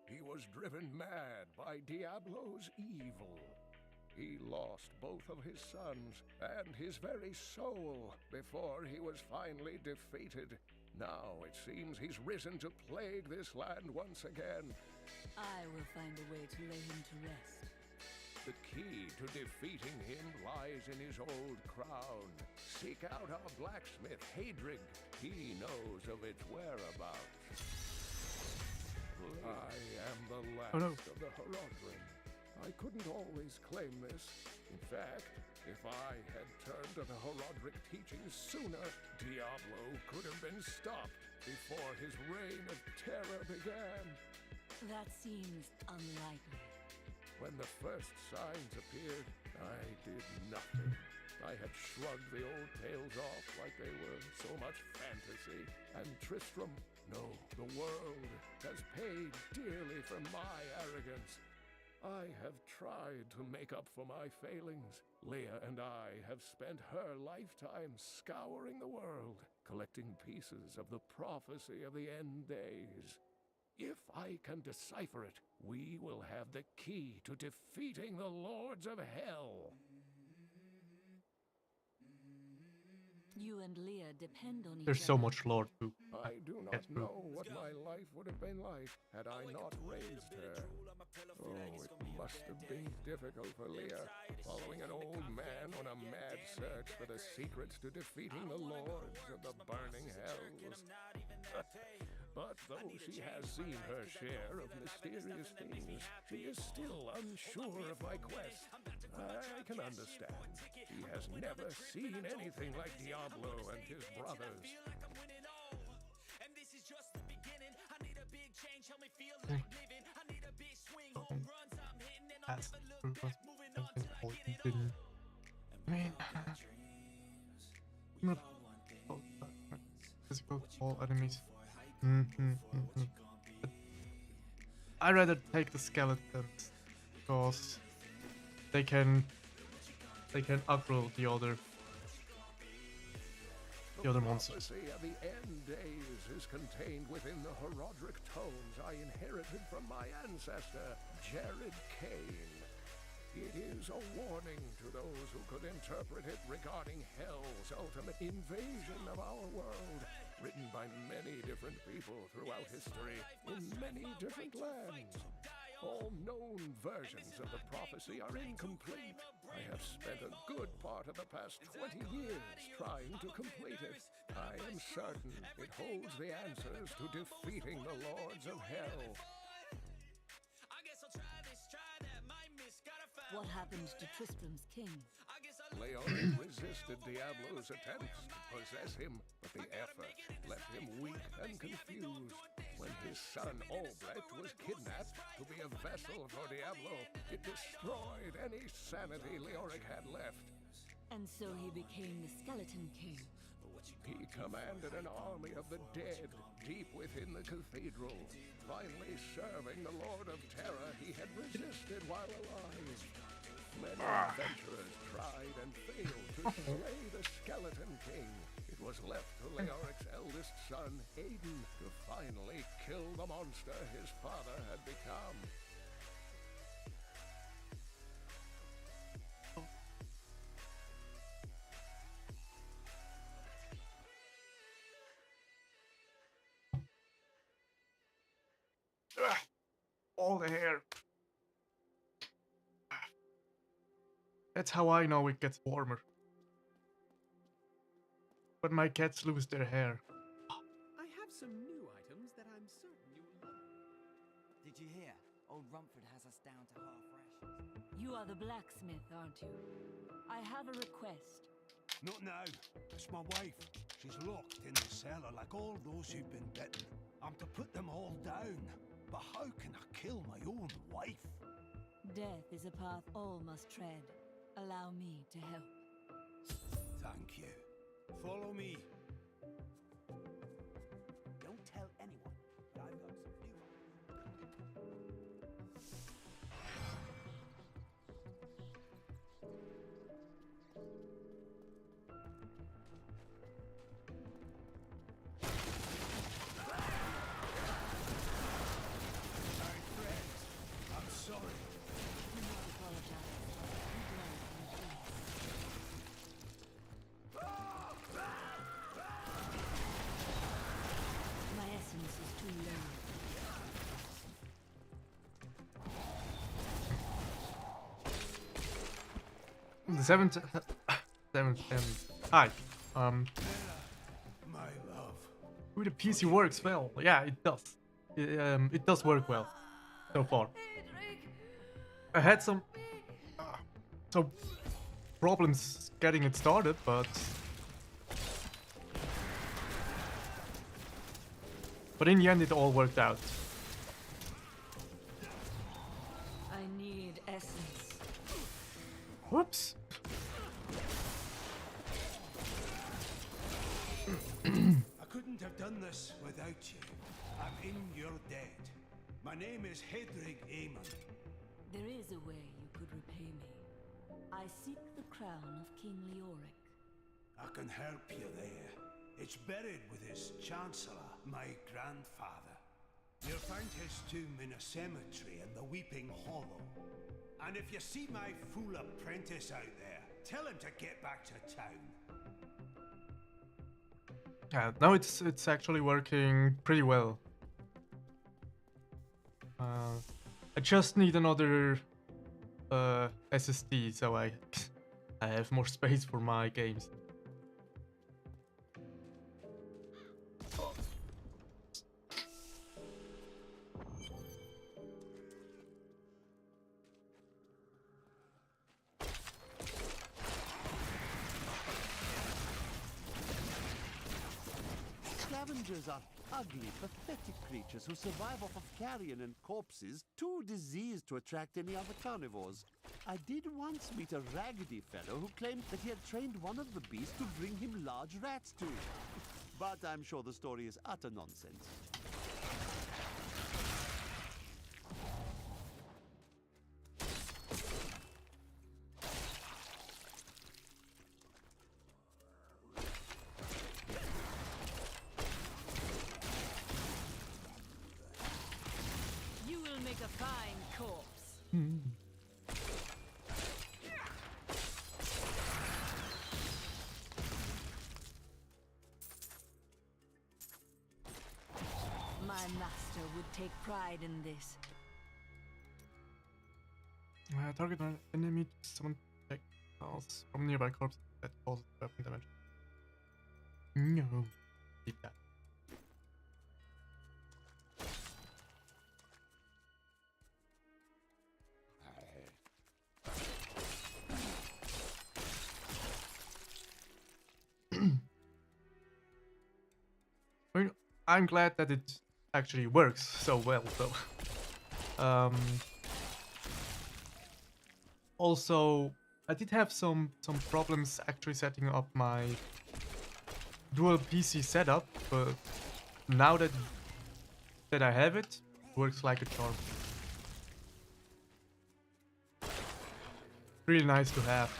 He was driven mad by Diablo's evil. He lost both of his sons and his very soul before he was finally defeated. Now it seems he's risen to plague this land once again. I will find a way to lay him to rest. The key to defeating him lies in his old crown. Seek out our blacksmith, Hadrig. He knows of its whereabouts. I am the last of the Horodrim. I couldn't always claim this. In fact, if I had turned to the Horodric teachings sooner, Diablo could have been stopped before his reign of terror began. That seems unlikely. When the first signs appeared, I did nothing. I had shrugged the old tales off like they were so much fantasy. And Tristram, no, the world has paid dearly for my arrogance. I have tried to make up for my failings. Leah and I have spent her lifetime scouring the world, collecting pieces of the prophecy of the end days. If I can decipher it, we will have the key to defeating the Lords of Hell. You and Leah depend on each There's other. so much lore to I do not know what my life would have been like had I not raised her. Oh, it must have been difficult for Leah, following an old man on a mad search for the secrets to defeating the Lords of the burning hells. But though she has seen her share of mysterious things, she is still unsure of my quest. I can understand. She has never seen anything like Diablo and his brothers. That's I mean, physical all enemies. I'd rather take the skeletons because they can aggro the other monsters. The prophecy of the end days is contained within the Horodric tomes I inherited from my ancestor, Jared Kane. It is a warning to those who could interpret it regarding Hell's ultimate invasion of our world, written by many different people throughout history in many different lands. All known versions of the prophecy are incomplete. I have spent a good part of the past 20 years trying to complete it. I am certain it holds the answers to defeating the Lords of Hell. What happened to Tristram's king? Leoric resisted Diablo's attempts to possess him, but the effort left him weak and confused. When his son Albrecht was kidnapped to be a vessel for Diablo, it destroyed any sanity Leoric had left. And so he became the Skeleton King. He commanded an army of the dead deep within the cathedral, finally serving the Lord of Terror he had resisted while alive. Many adventurers tried and failed to slay the Skeleton King. It was left to Leoric's eldest son, Aiden, to finally kill the monster his father had become. All the hair. That's how I know it gets warmer. When my cats lose their hair. I have some new items that I'm certain you will love. Did you hear? Old Rumford has us down to half rations. You are the blacksmith, aren't you? I have a request. Not now. It's my wife. She's locked in the cellar like all those who've been bitten. I'm to put them all down. But how can I kill my own wife? Death is a path all must tread. Allow me to help. Thank you. Follow me. Don't tell anyone, but I've got some new ones. seventh hi. My love. Ooh, the PC works well. Yeah, it does. It does work well so far. I had some problems getting it started, but in the end it all worked out. I need essence. Whoops. I couldn't have done this without you. I'm in your debt. My name is Hedrig Aemon. There is a way you could repay me. I seek the crown of King Leoric. I can help you there. It's buried with his chancellor, my grandfather. You'll find his tomb in a cemetery in the Weeping Hollow. And if you see my fool apprentice out there, tell him to get back to town. Yeah, now it's actually working pretty well. I just need another SSD so I have more space for my games. Scavengers are ugly, pathetic creatures who survive off of carrion and corpses, too diseased to attract any other carnivores. I did once meet a raggedy fellow who claimed that he had trained one of the beasts to bring him large rats to him. But I'm sure the story is utter nonsense. You will make a fine corpse. My master would take pride in this. Target an enemy to summon projectiles from nearby corpses that causes weapon damage. No. Keep that. I mean, I'm glad that it actually works so well, though. Also, I did have some problems actually setting up my dual PC setup, but now that I have it, it works like a charm. Really nice to have.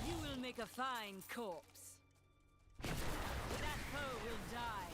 You will make a fine corpse. That foe will die.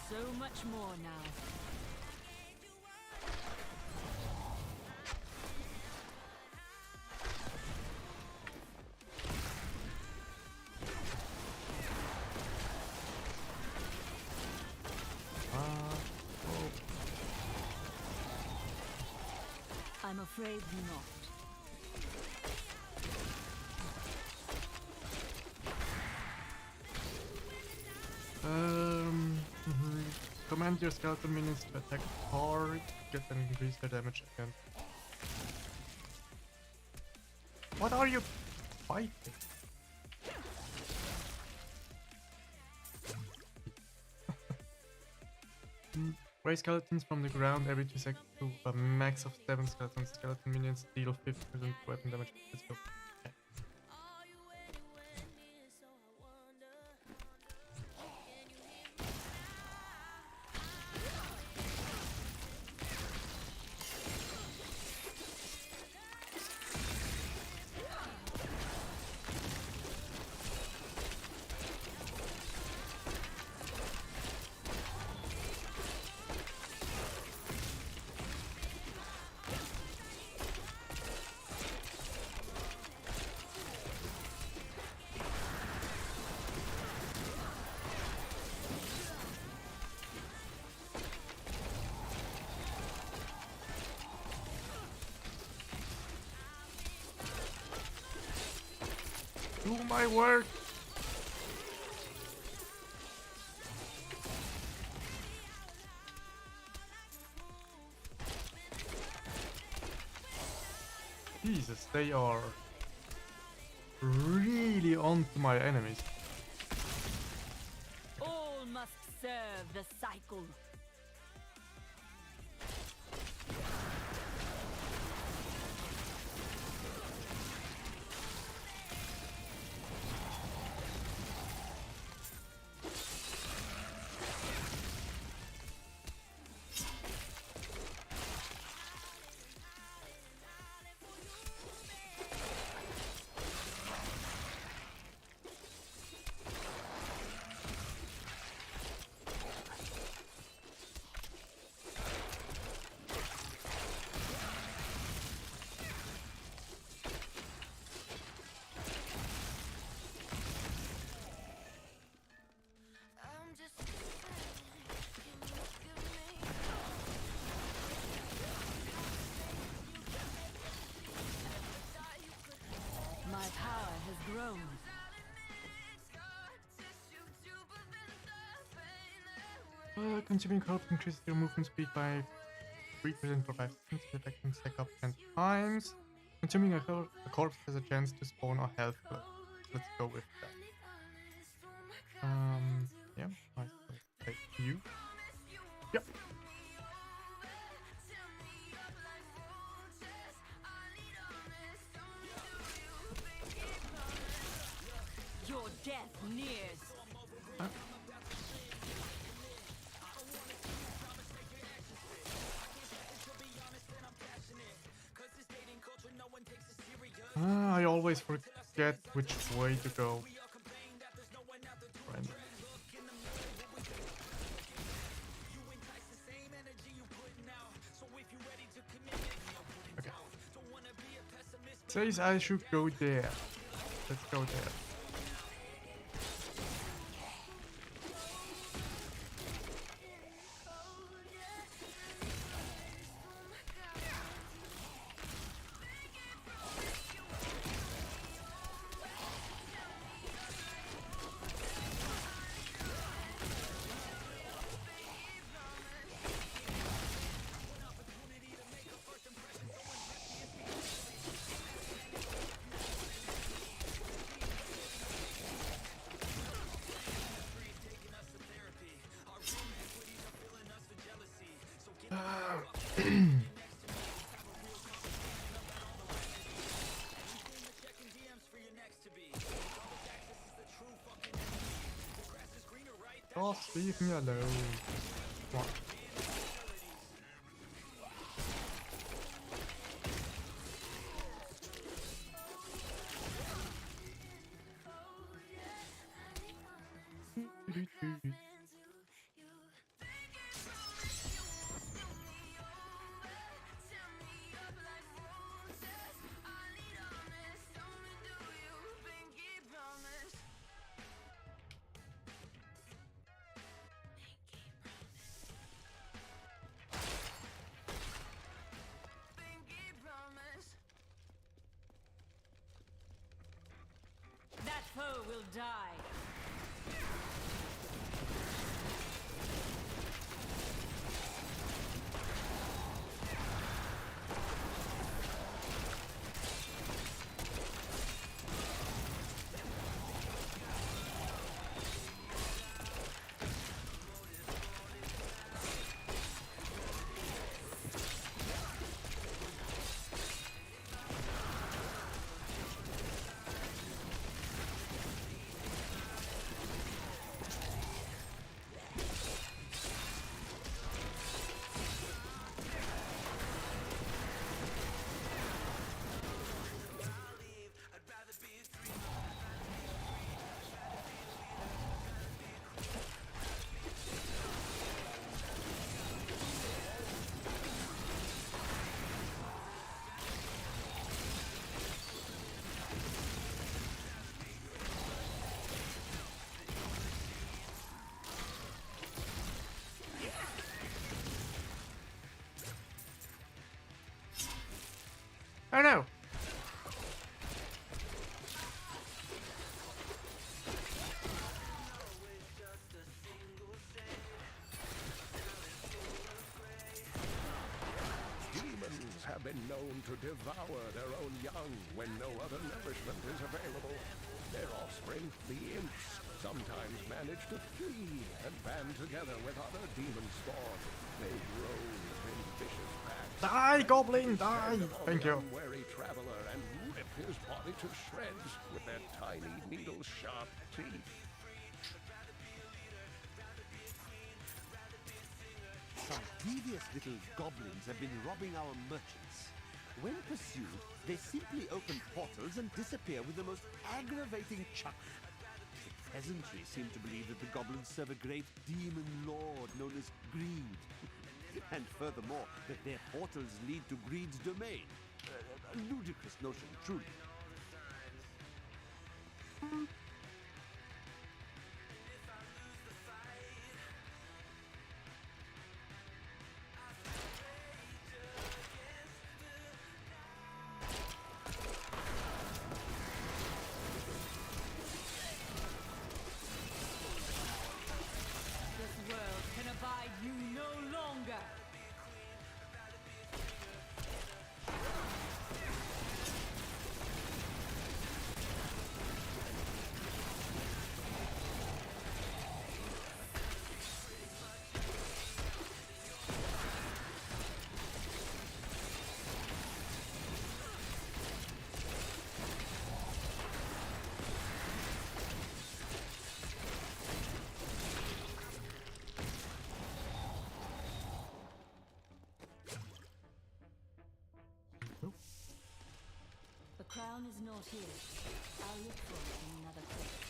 So much more now. I'm afraid not. Command your skeleton minions to attack hard, get and increase their damage again. What are you fighting? Raise skeletons from the ground every 2 seconds to a max of 7 skeletons. Skeleton minions deal 50% weapon damage. Let's go. Okay. Do my work! Jesus, they are really onto my enemies. All must serve the cycle. My power has grown. Consuming corpse increases your movement speed by 3% for 5 seconds. The effect can stack up 10 times. Consuming a corpse has a chance to spawn a health club. Let's go with that. Yeah, I take you. Yep. Your death nears. Huh? I always forget which way to go. Right. Okay. Says I should go there. Let's go there. Just leave me alone. Come on. That foe will die. known to devour their own young when no other nourishment is available. Their offspring, the imps, sometimes manage to flee and band together with other demon spawn. They rove in vicious packs. Die, goblin, die! Thank you. Unwary traveler and rip his body to shreds with their tiny needle-sharp teeth. Some devious little goblins have been robbing our merchants. When pursued, they simply open portals and disappear with the most aggravating chuckle. The peasantry seem to believe that the goblins serve a great demon lord known as Greed. And furthermore, that their portals lead to Greed's domain. A ludicrous notion, truly. This world can abide you no longer. The crown is not here. I'll look for it in another place.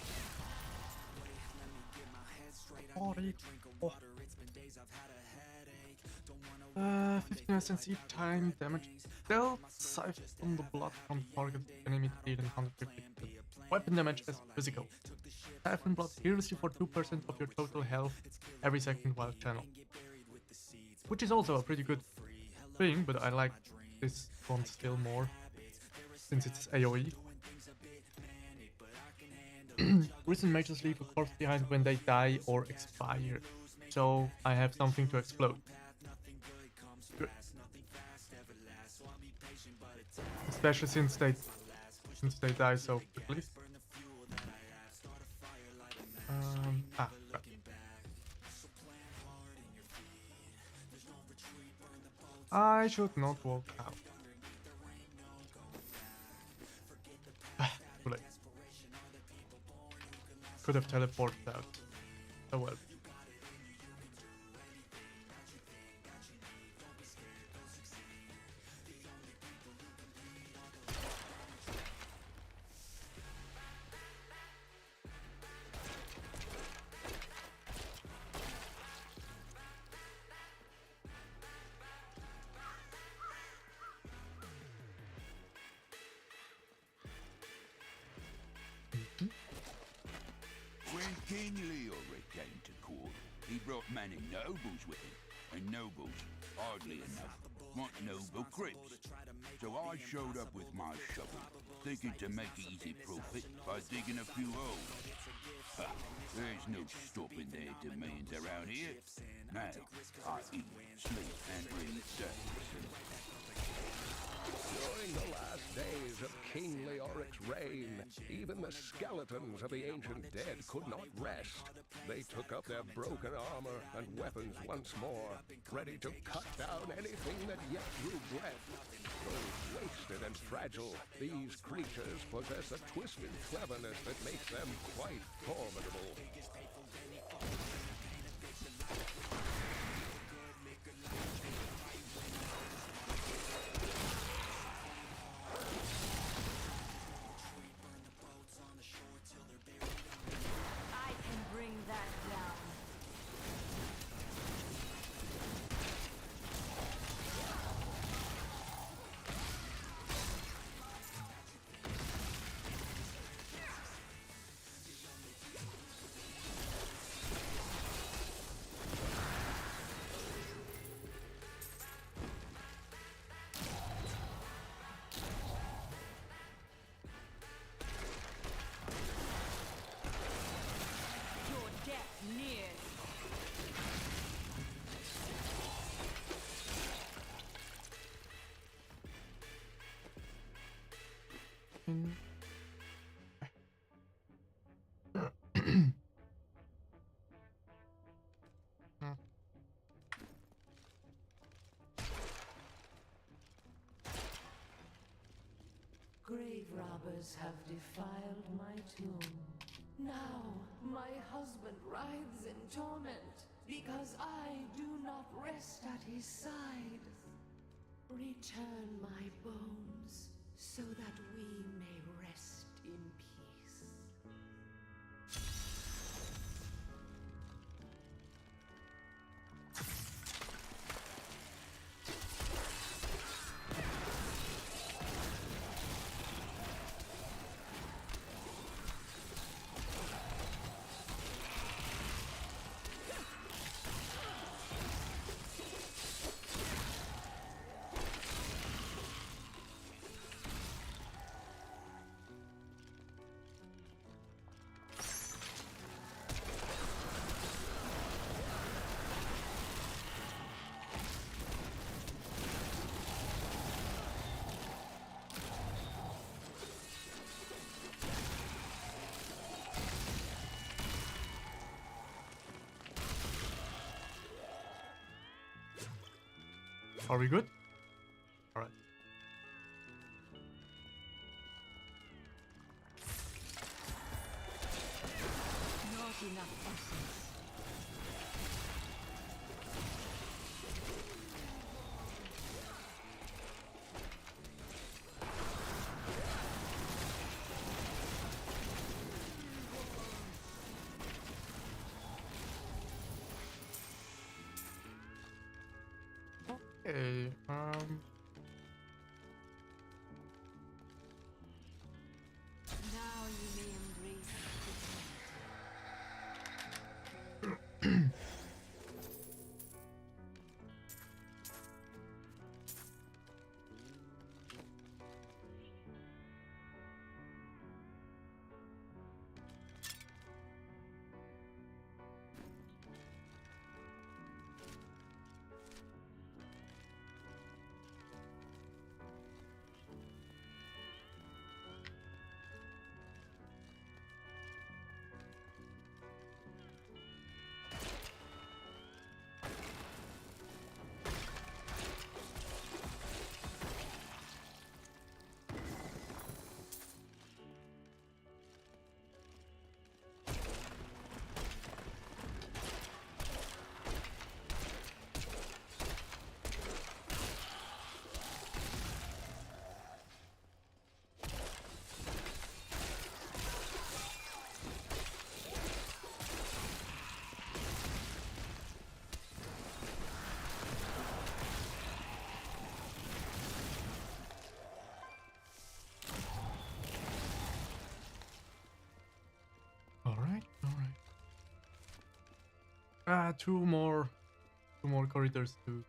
15 SNC time damage dealt, siphoned on the blood from target enemy dealing 150 weapon damage as physical. Siphon blood heals you for 2% of your total health every second while channel. Which is also a pretty good thing, but I like this one still more, since it's AoE. Recent mages leave a corpse behind when they die or expire, so I have something to explode. Good. Especially since they die so quickly. Crap. I should not walk out. Too late. Could have teleported out. Oh well. When King Leoric came to court, he brought many nobles with him, and nobles, oddly enough, want noble crypts. So I showed up with my shovel, thinking to make easy profit by digging a few holes. Ha, there's no stopping their demands around here. Now, I eat, sleep, and breathe dirt. During the last days of King Leoric's reign, even the skeletons of the ancient dead could not rest. They took up their broken armor and weapons once more, ready to cut down anything that yet drew breath. Though wasted and fragile, these creatures possess a twisted cleverness that makes them quite formidable. robbers have defiled my tomb. Now my husband writhes in torment because I do not rest at his side. Return my bones so that we may rest in peace. Are we good? Alright. Not enough essence. Okay, Now you may embrace alright. Two more corridors to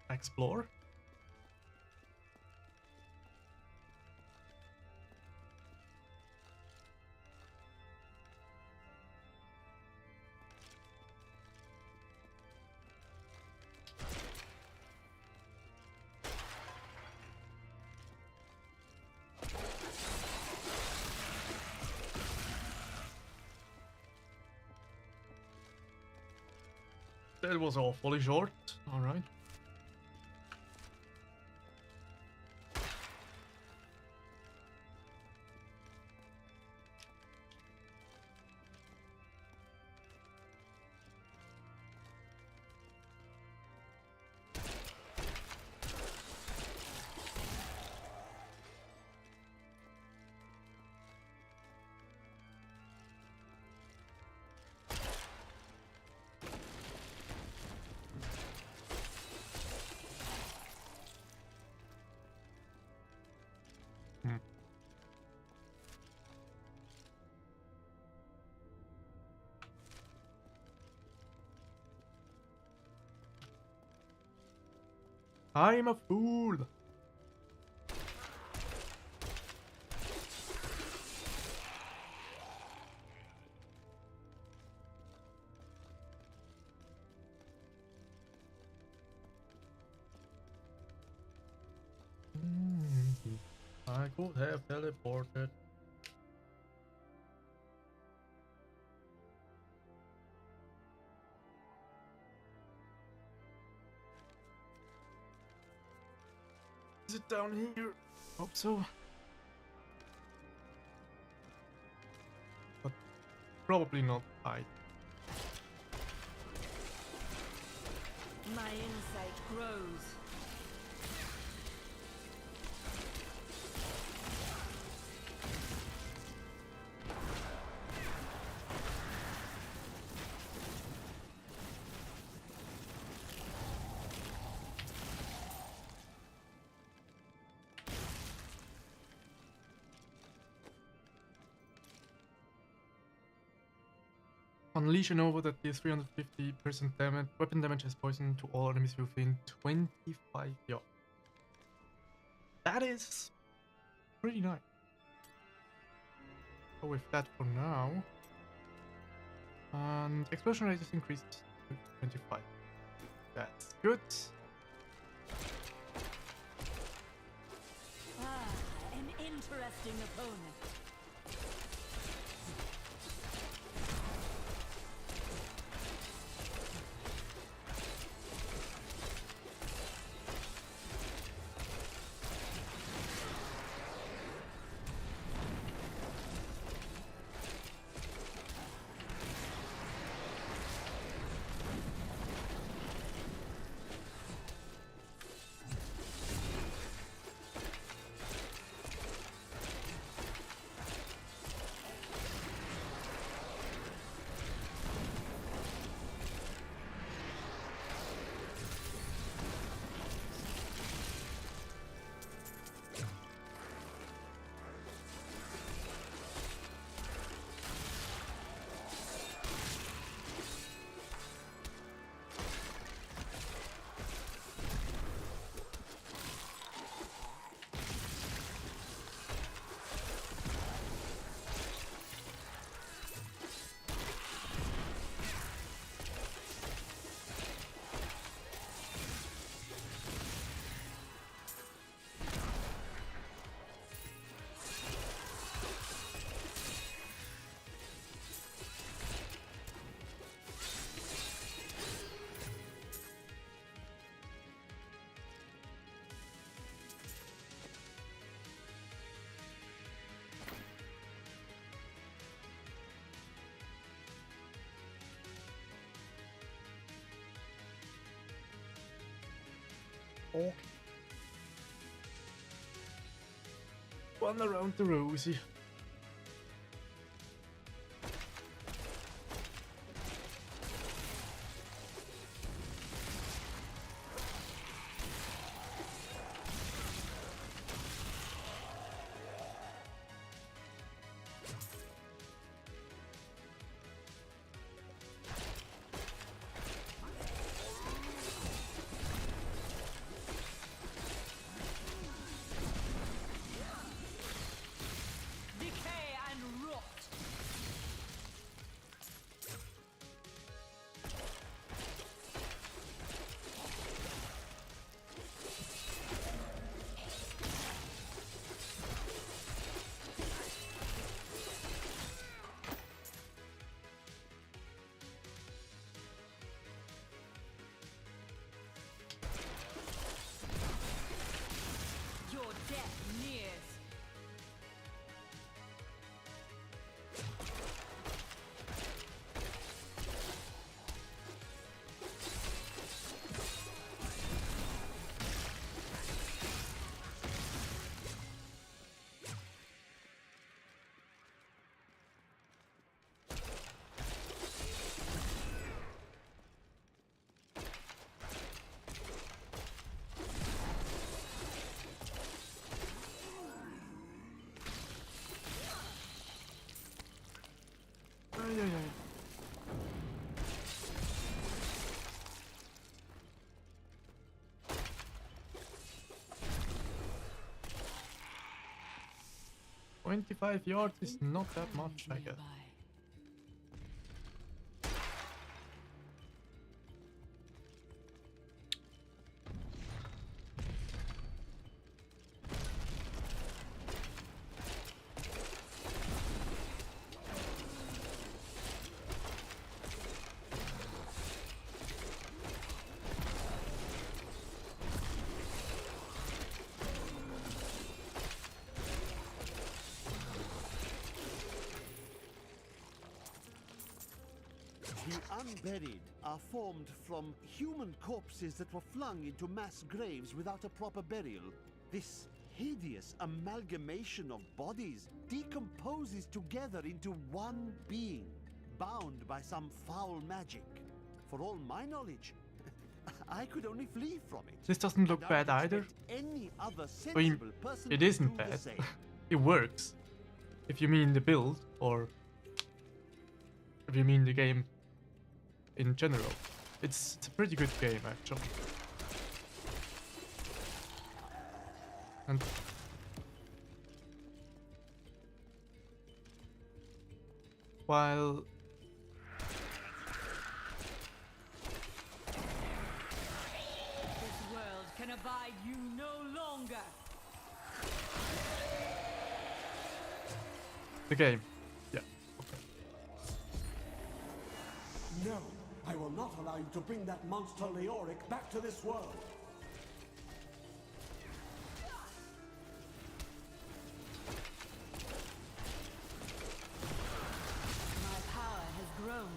explore. That was awfully short. Alright. I'm a fool. I could have teleported. Is it down here? Hope so. probably not hide. My insight grows. Unleash a Nova that deals 350% damage. Weapon damage has poison to all enemies within 25 yards. That is pretty nice. Go with that for now. And explosion rate is increased to 25. That's good. An interesting opponent. Okay. One around the rosy. Ay, ay, ay. "25 yards is not that much, I guess." The unburied are formed from human corpses that were flung into mass graves without a proper burial. This hideous amalgamation of bodies decomposes together into one being, bound by some foul magic. For all my knowledge, I could only flee from it. This doesn't look bad either. Any other I mean, sensible person it would isn't do the bad. same. It works. If you mean the build, or if you mean the game in general. It's a pretty good game, actually. And while This world can abide you no longer. the game, yeah, okay. No, I will not allow you to bring that monster Leoric back to this world. My power has grown.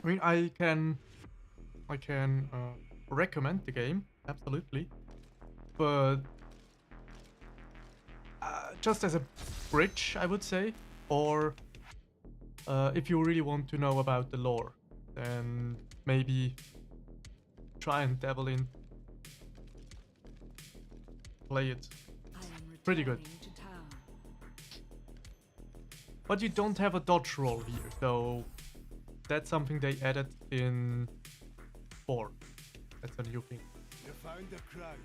I mean, I can recommend the game, absolutely, but just as a bridge, I would say, or if you really want to know about the lore, then maybe try and dabble in, play it. Pretty good. But you don't have a dodge roll here, so that's something they added in 4. That's a new thing. You found the crown.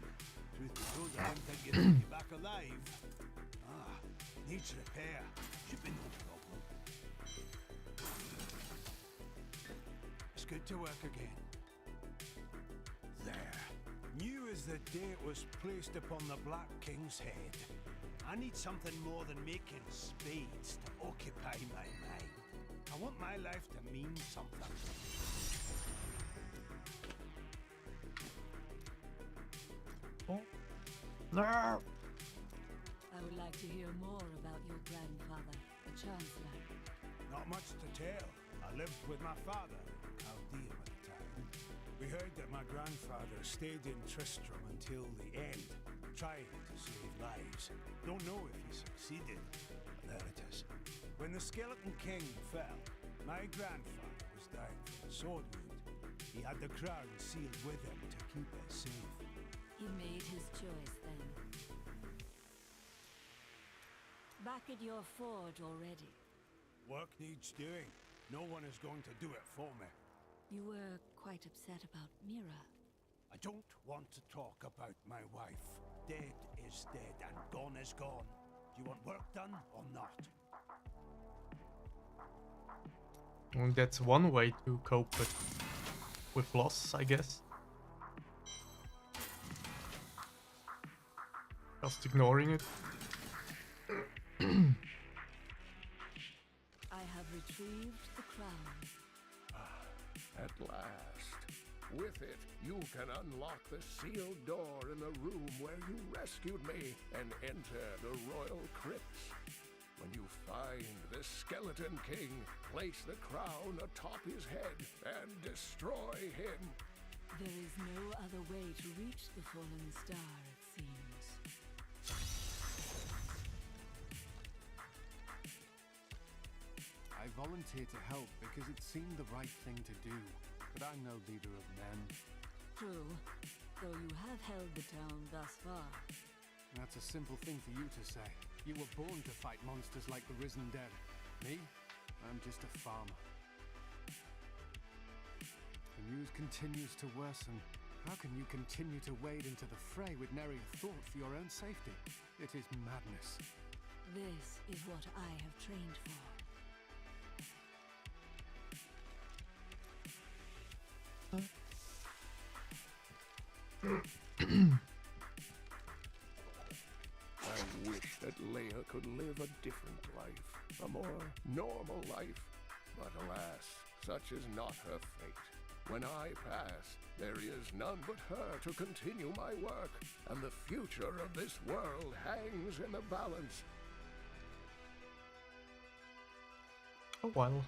Truth be told, I didn't think you'd make it back alive. Ah, needs repair. Should be no problem. It's good to work again. There. New as the day it was placed upon the Black King's head. I need something more than making spades to occupy my mind. I want my life to mean something. Oh. No! I would like to hear more about your grandfather, the Chancellor. Not much to tell. I lived with my father, Chaldean at the time. We heard that my grandfather stayed in Tristram until the end, trying to save lives. Don't know if he succeeded. But there it is. When the Skeleton King fell, my grandfather was dying from a sword wound. He had the crown sealed with him to keep it safe. He made his choice then. Back at your forge already. Work needs doing. No one is going to do it for me. You were quite upset about Mira. I don't want to talk about my wife. Dead is dead and gone is gone. Do you want work done or not? Well, that's one way to cope with loss, I guess. Just ignoring it. I have retrieved the crown. At last. With it, you can unlock the sealed door in the room where you rescued me and enter the royal crypts. When you find the Skeleton King, place the crown atop his head and destroy him. There is no other way to reach the fallen star, it seems. I volunteered to help because it seemed the right thing to do, but I'm no leader of men. True, though you have held the town thus far. That's a simple thing for you to say. You were born to fight monsters like the Risen Dead. Me? I'm just a farmer. The news continues to worsen. How can you continue to wade into the fray with nary a thought for your own safety? It is madness. This is what I have trained for. I wish that Leia could live a different life, a more normal life. But alas, such is not her fate. When I pass, there is none but her to continue my work, and the future of this world hangs in the balance. Oh well.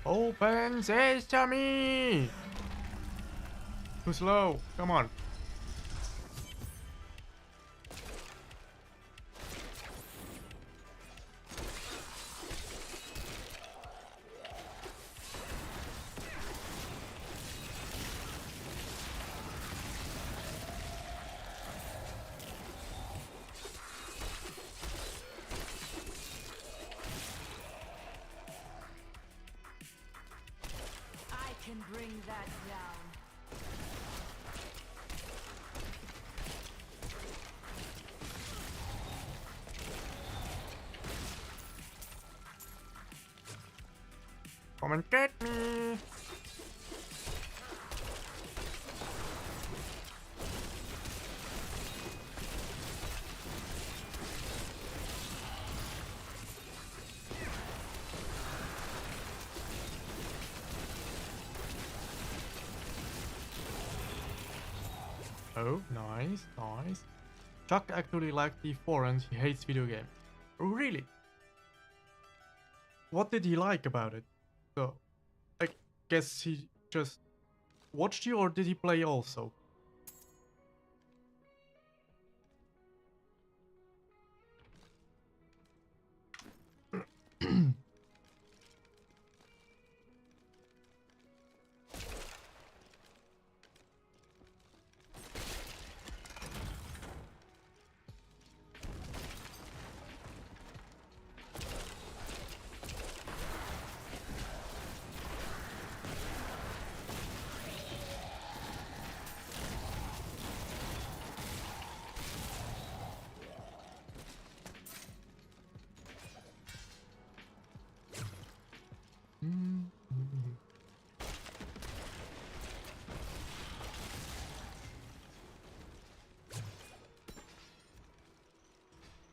Open sesame! Too slow. Come on. I can bring that down. Come and get me! Oh, nice, nice. Chuck actually liked D4 and he hates video games. Oh, really? What did he like about it? So, I guess he just watched you, or did he play also?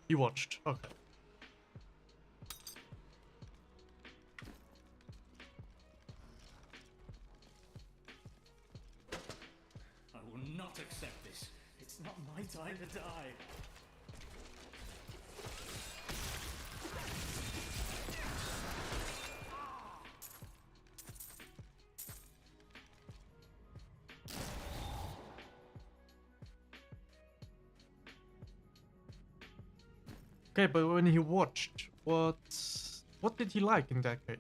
You watched, okay. I will not accept this. It's not my time to die. Okay, but when he watched, what did he like in that case?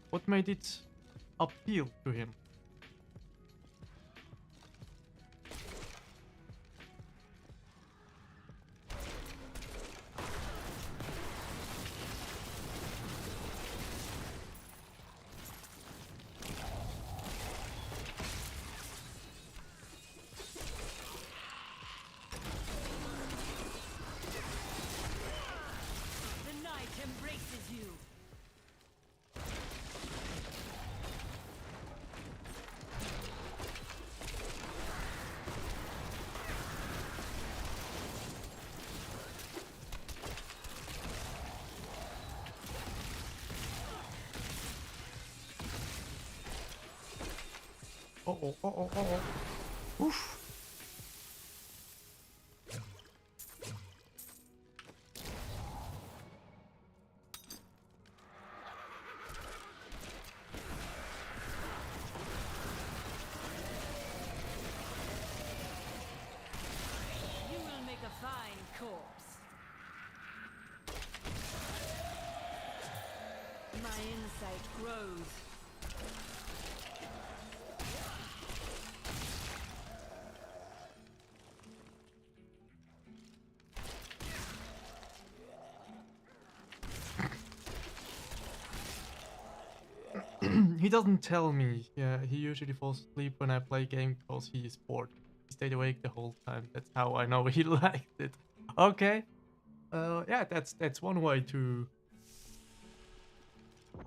What made it appeal to him? The night embraces you. Oof. You will make a fine corpse. My insight grows. He doesn't tell me. Yeah, he usually falls asleep when I play game because he is bored. He stayed awake the whole time. That's how I know he liked it. Okay. Yeah, that's one way to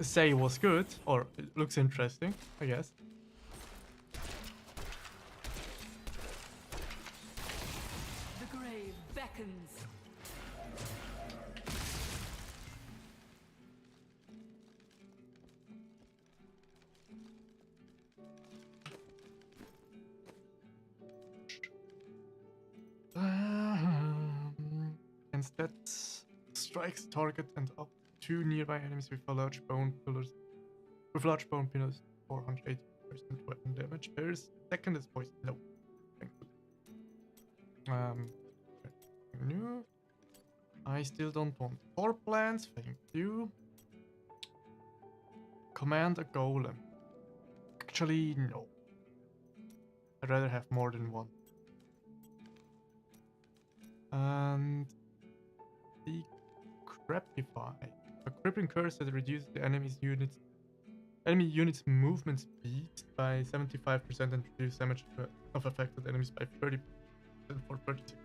say was good, or it looks interesting, I guess. The grave beckons. Instead, strikes target and up to nearby enemies with a large bone pillars. With large bone pillars, 480% weapon damage per second is poison. No, thankfully. No. I still don't want 4 plants. Thank you. Command a golem. Actually, no. I'd rather have more than one. And the Crepify. A crippling curse that reduces the enemy units' movement speed by 75% and reduces damage of affected enemies by 30% for 30 seconds.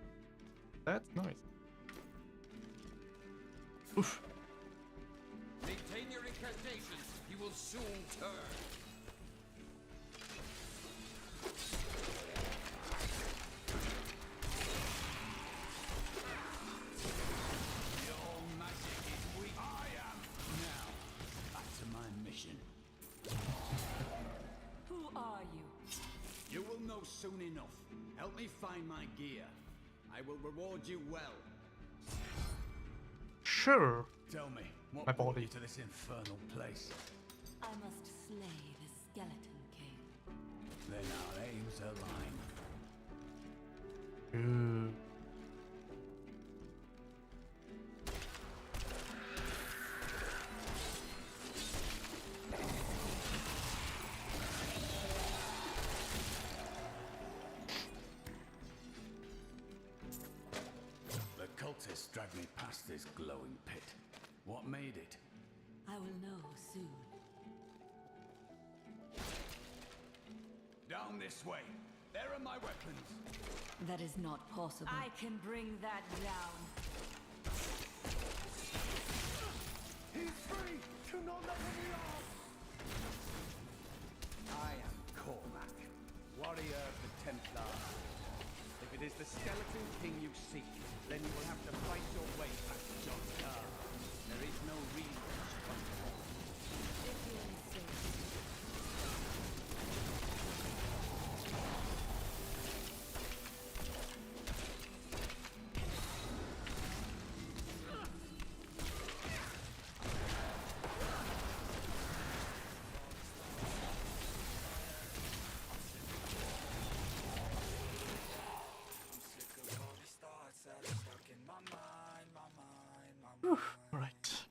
That's nice. Oof. Maintain your incantations. You will soon turn. Your magic is weak. I am. Now, back to my mission. Who are you? You will know soon enough. Help me find my gear. I will reward you well. Sure. Tell me, what My brought body. you to this infernal place? I must slay the Skeleton King. Then our aims align. Ooh. The cultists dragged me past this glowing pit. What made it? I will know soon. Down this way. There are my weapons. That is not possible. I can bring that down. He's free! Do not let me off! I am Cormac, warrior of the Templar. If it is the Skeleton King you seek, then you will have to fight your way back to John Carr. There is no reason to come home. Right.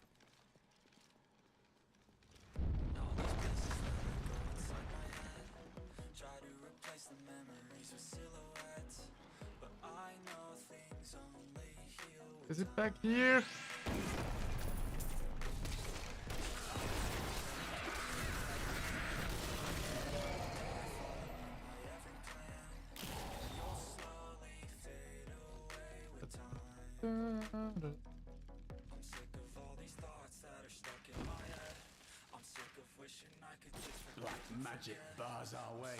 Is it back here? Black magic bars our way,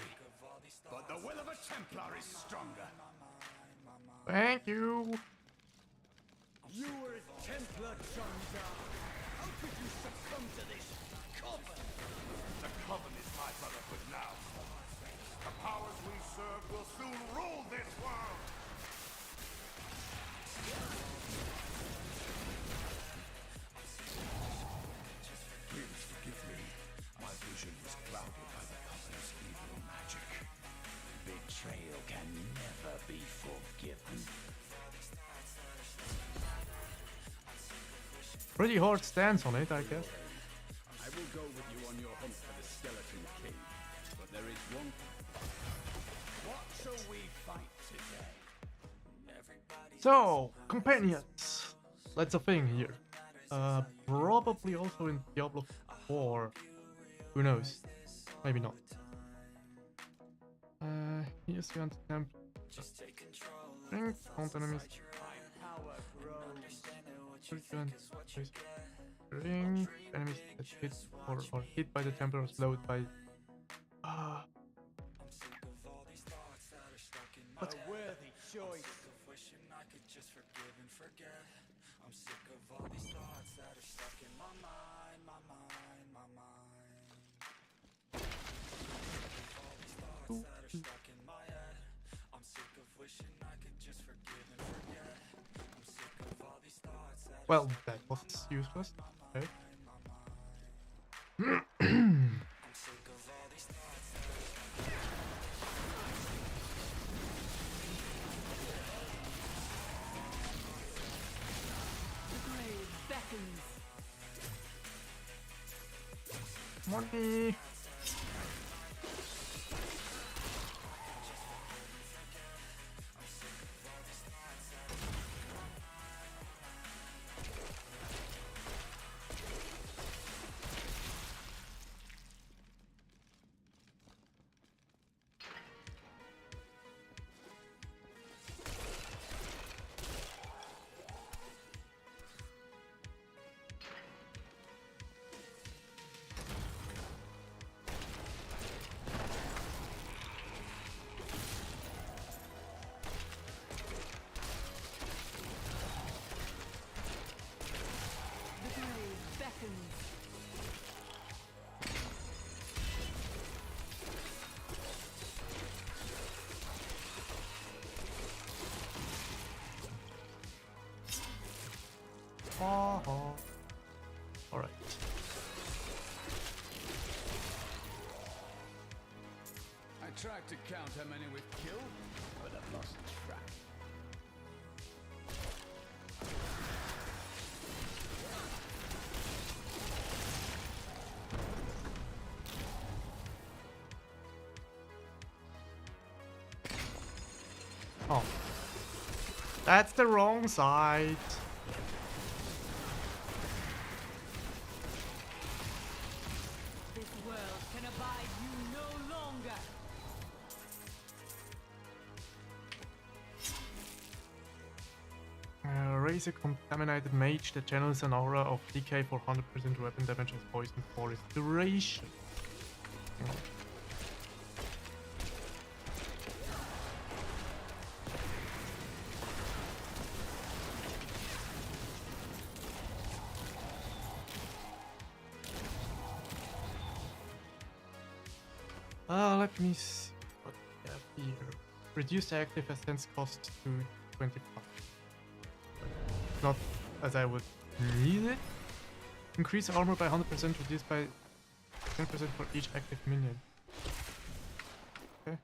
but the will of a Templar is stronger. Thank you. You were a Templar, John Carr. How could you succumb to this coven? The Coven is my brotherhood now. The powers we serve will soon rule this world! Please forgive me. My vision was clouded by the Coven's evil magic. Betrayal can never be forgiven. Pretty hard stance on it, I guess. I will go with you on your hunt for the Skeleton King, but there is one thing. What shall we fight today? So, companions. That's a thing here. Probably also in Diablo 4. Who knows? Maybe not. Here's the anti-temp. Strength, count enemies. Power grows. ring. Enemies that hit or hit by the temple are slowed by. What? A worthy choice. Wishing I could just forgive and forget. I'm sick of all these thoughts that are stuck in my mind, my mind, my mind. All these thoughts that are stuck in my head. I'm sick of wishing I could just forgive and forget. I'm sick of all these thoughts that are Well, that was useless. Okay. Money. Oh. Alright. I tried to count how many we've killed, but I've lost track. Oh. That's the wrong side. This world can abide you no longer. Raise a contaminated mage that channels an aura of decay for 100% weapon damage as poison for its duration. Let me see what we have here. Reduce the active essence cost to 25. Not as I would need it. Increase armor by 100%, reduced by 10% for each active minion. Okay.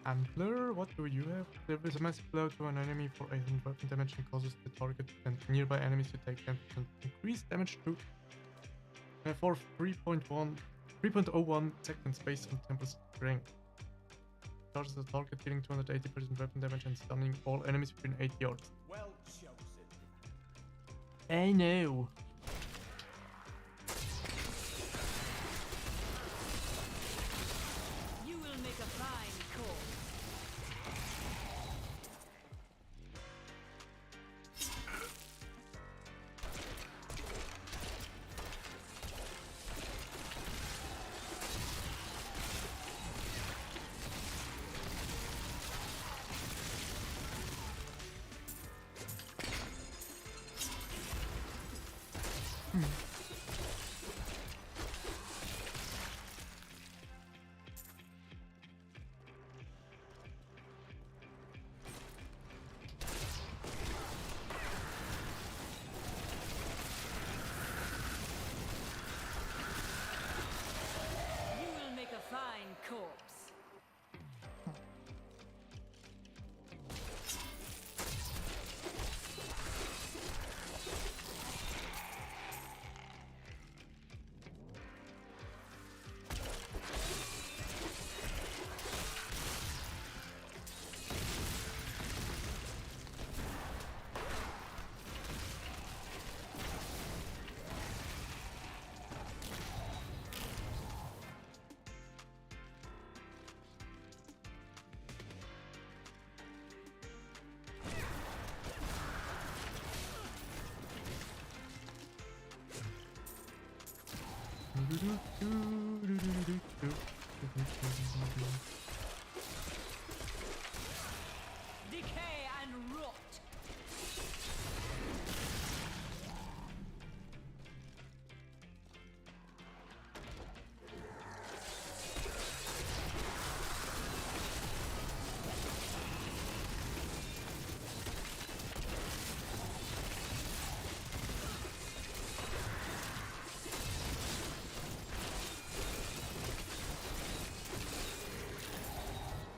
Antler, what do you have? There is a massive blow to an enemy for 800 weapon damage and causes the target and nearby enemies to take 10% increased damage to for 3.01 seconds based on Temple's strength. Charges the target dealing 280% weapon damage and stunning all enemies within 8 yards. Well chosen. I know. You will make a fine corpse. Fine corpse. Decay and rot.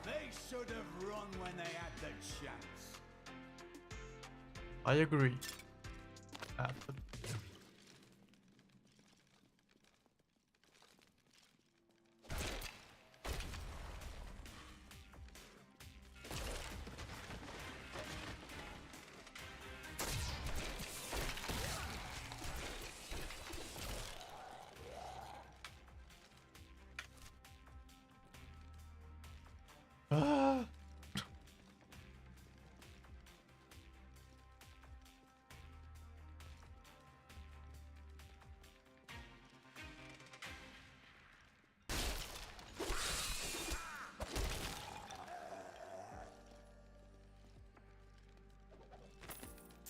They should have run when they had the chance. I agree. Absolutely. Ah.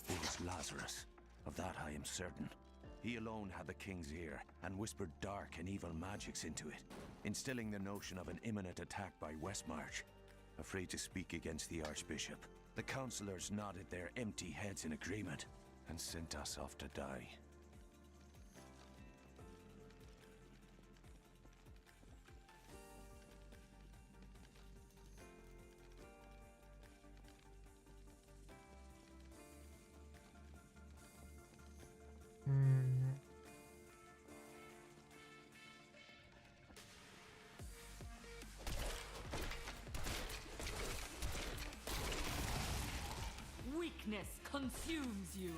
It was Lazarus. Of that I am certain. He alone had the king's ear and whispered dark and evil magics into it, instilling the notion of an imminent attack by Westmarch. Afraid to speak against the Archbishop, the councillors nodded their empty heads in agreement and sent us off to die. Weakness consumes you.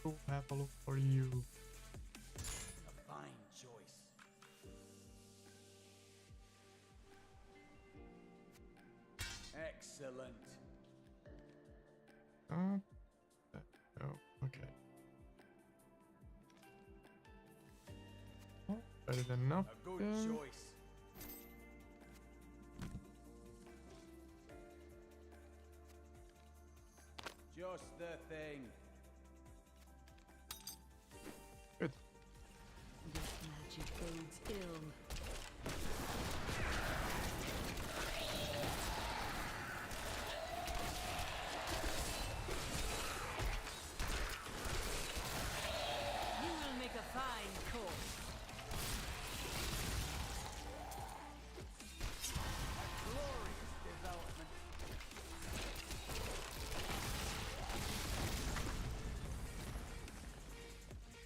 Go have a look for you. A fine choice. Excellent. Oh, okay. Oh, better than enough. A good choice. Just the thing. Good. This magic bodes ill. You will make a fine corpse. Glorious development.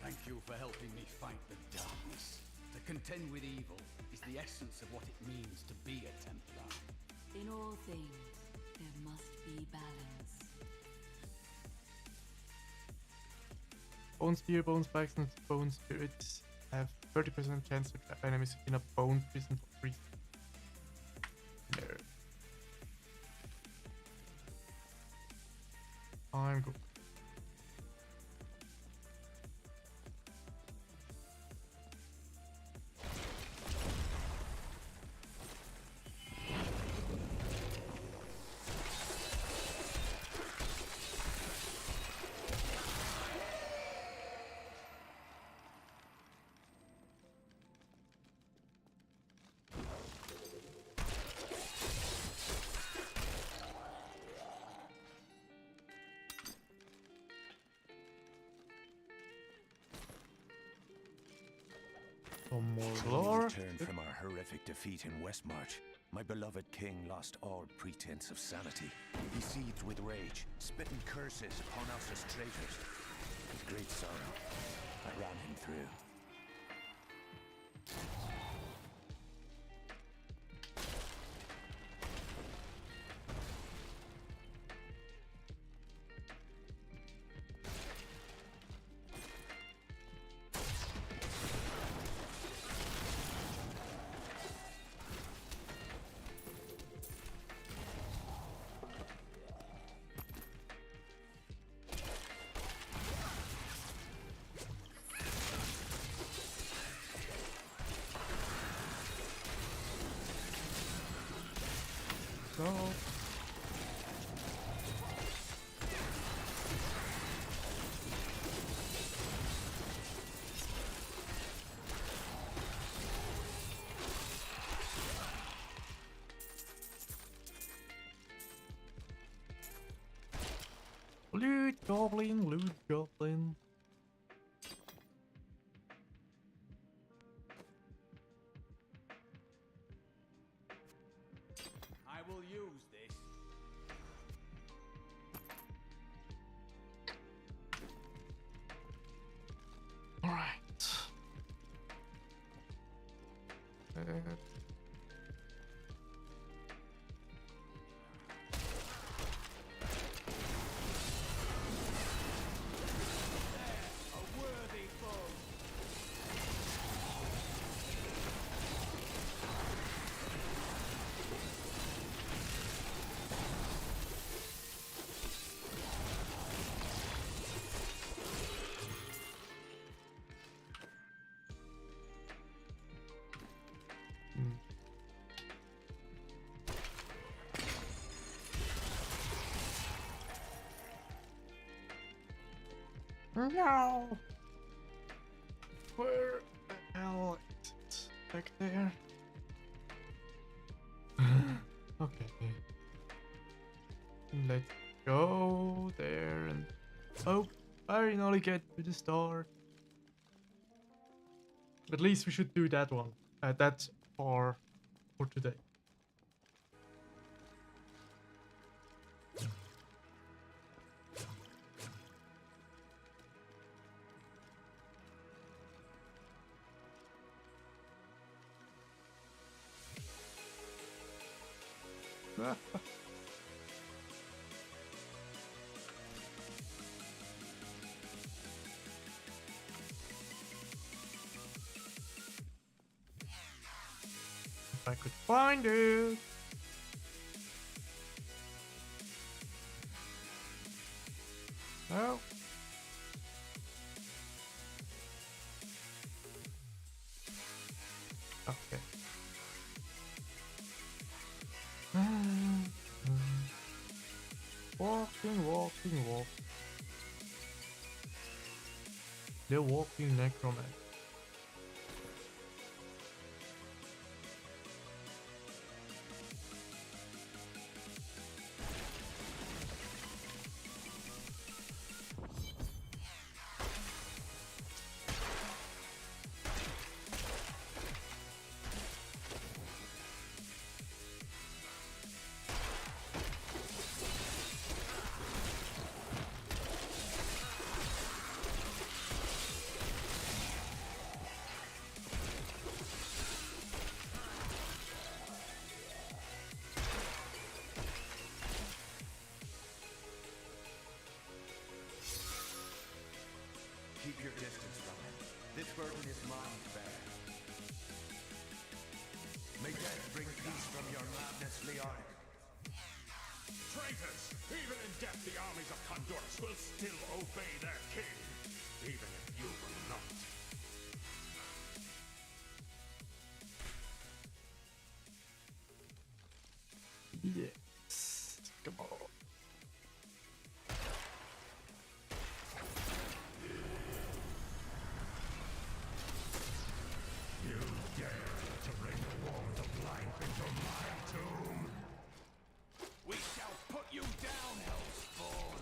Thank you for helping me fight the darkness. To contend with evil is the essence of what it means to be a Templar. In all things, there must be balance. Bone Spear, Bone Spikes, and Bone Spirits have 30% chance to trap enemies in a bone prison for free. There. I'm good. When we returned from our horrific defeat in Westmarch, my beloved king lost all pretense of sanity. He seethed with rage, spitting curses upon us as traitors. With great sorrow, I ran him through. Go. Loot goblin, loot goblin. I will use this. All right. A worthy foe. No! Where the hell is it? Back there? Okay. Let's go there and... Oh! Finally get to the start. At least we should do that one. That far for today. If I could find it. No. Okay. Walking. The walking necromancer. Keep your distance from him. This burden is mine to bear. May death bring peace from your madness, Leoric. Traitors! Even in death, the armies of Condorus will still obey their king, even if you will not. Yes. Come on. You dare to bring the warmth of life into my tomb? We shall put you down, Hellspawn!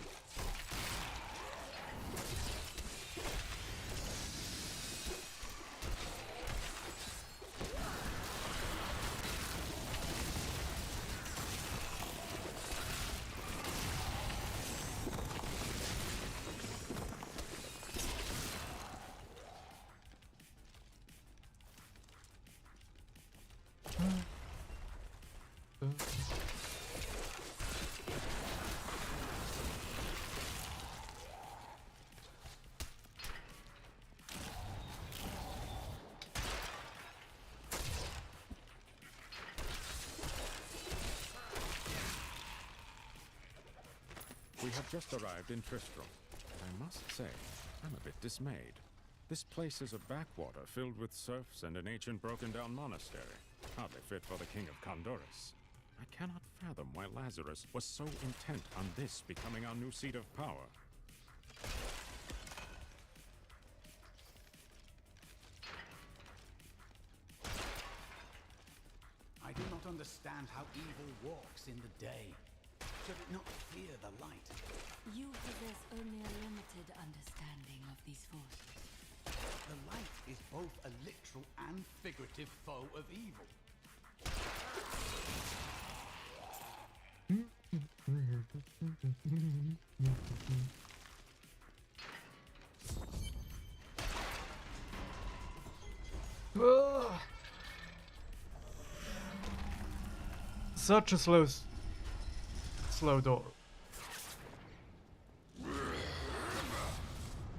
We have just arrived in Tristram. I must say, I'm a bit dismayed. This place is a backwater filled with serfs and an ancient broken-down monastery. Hardly fit for the King of Condorus. I cannot fathom why Lazarus was so intent on this becoming our new seat of power. I do not understand how evil walks in the day. Should it not fear the light? You possess only a limited understanding of these forces. The light is both a literal and figurative foe of evil. Such a slow door.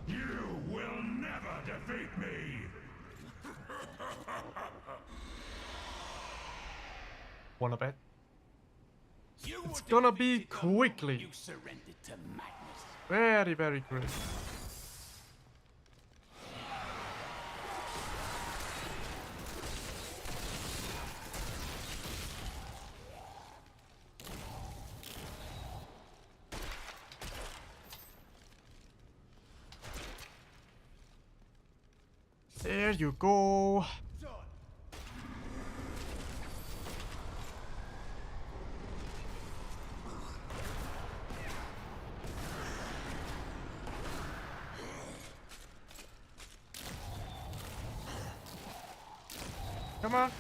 You will never defeat me! Wanna bet? It's gonna be quickly. You surrendered to madness. Very, very quick. There you go. Come on.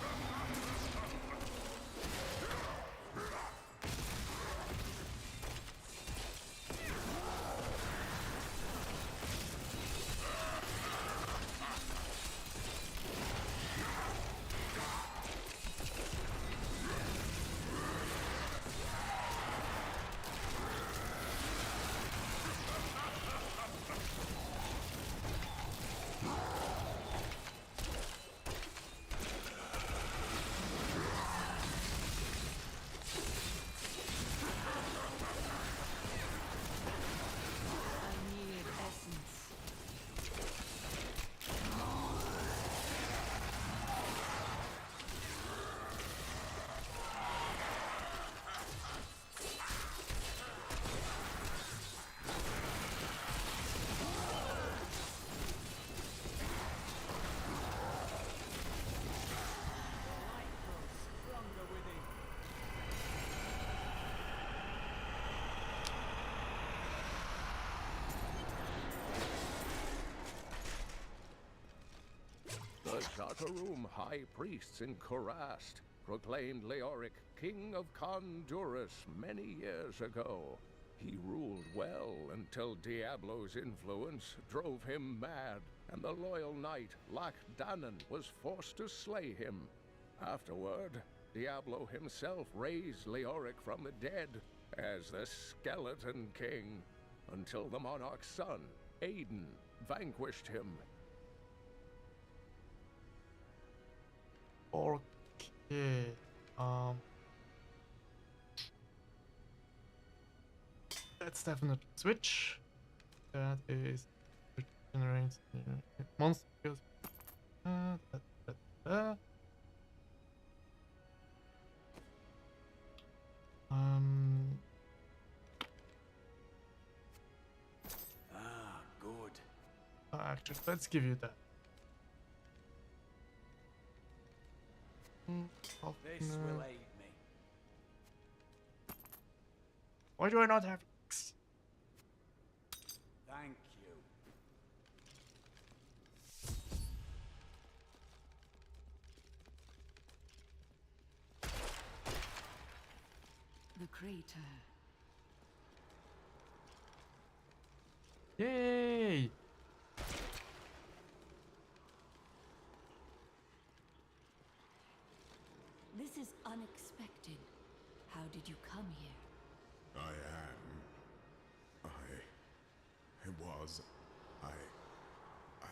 The Shataroom high priests in Kurast proclaimed Leoric king of Khanduras many years ago. He ruled well until Diablo's influence drove him mad, and the loyal knight Lac Danan was forced to slay him. Afterward, Diablo himself raised Leoric from the dead as the Skeleton King, until the monarch's son, Aiden, vanquished him. Okay. Let's definitely switch. That is generates monster skills. Good. Actually, let's give you that. This will aid me. Why do I not have X? Thank you. The crater. Yay! This is unexpected. How did you come here? I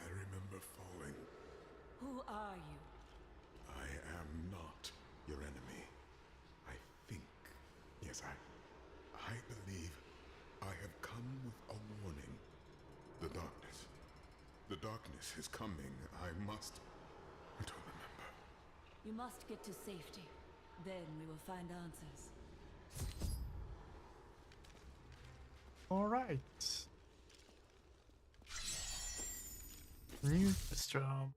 remember falling. Who are you? I am not your enemy. I think. Yes, I believe I have come with a warning. The darkness. The darkness is coming. I don't remember. You must get to safety. Then we will find answers. All right. New system.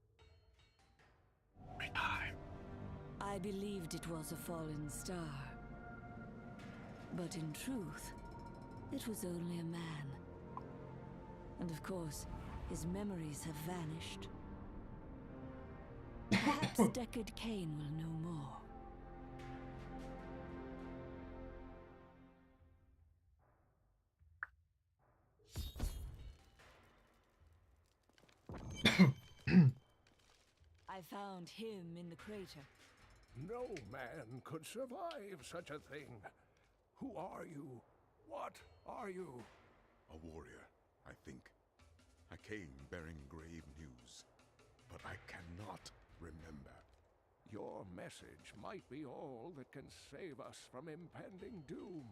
I believed it was a fallen star. But in truth, it was only a man. And of course, his memories have vanished. Perhaps Deckard Cain will know more. I found him in the crater. No man could survive such a thing. Who are you? What are you? A warrior, I think. I came bearing grave news, but I cannot remember. Your message might be all that can save us from impending doom.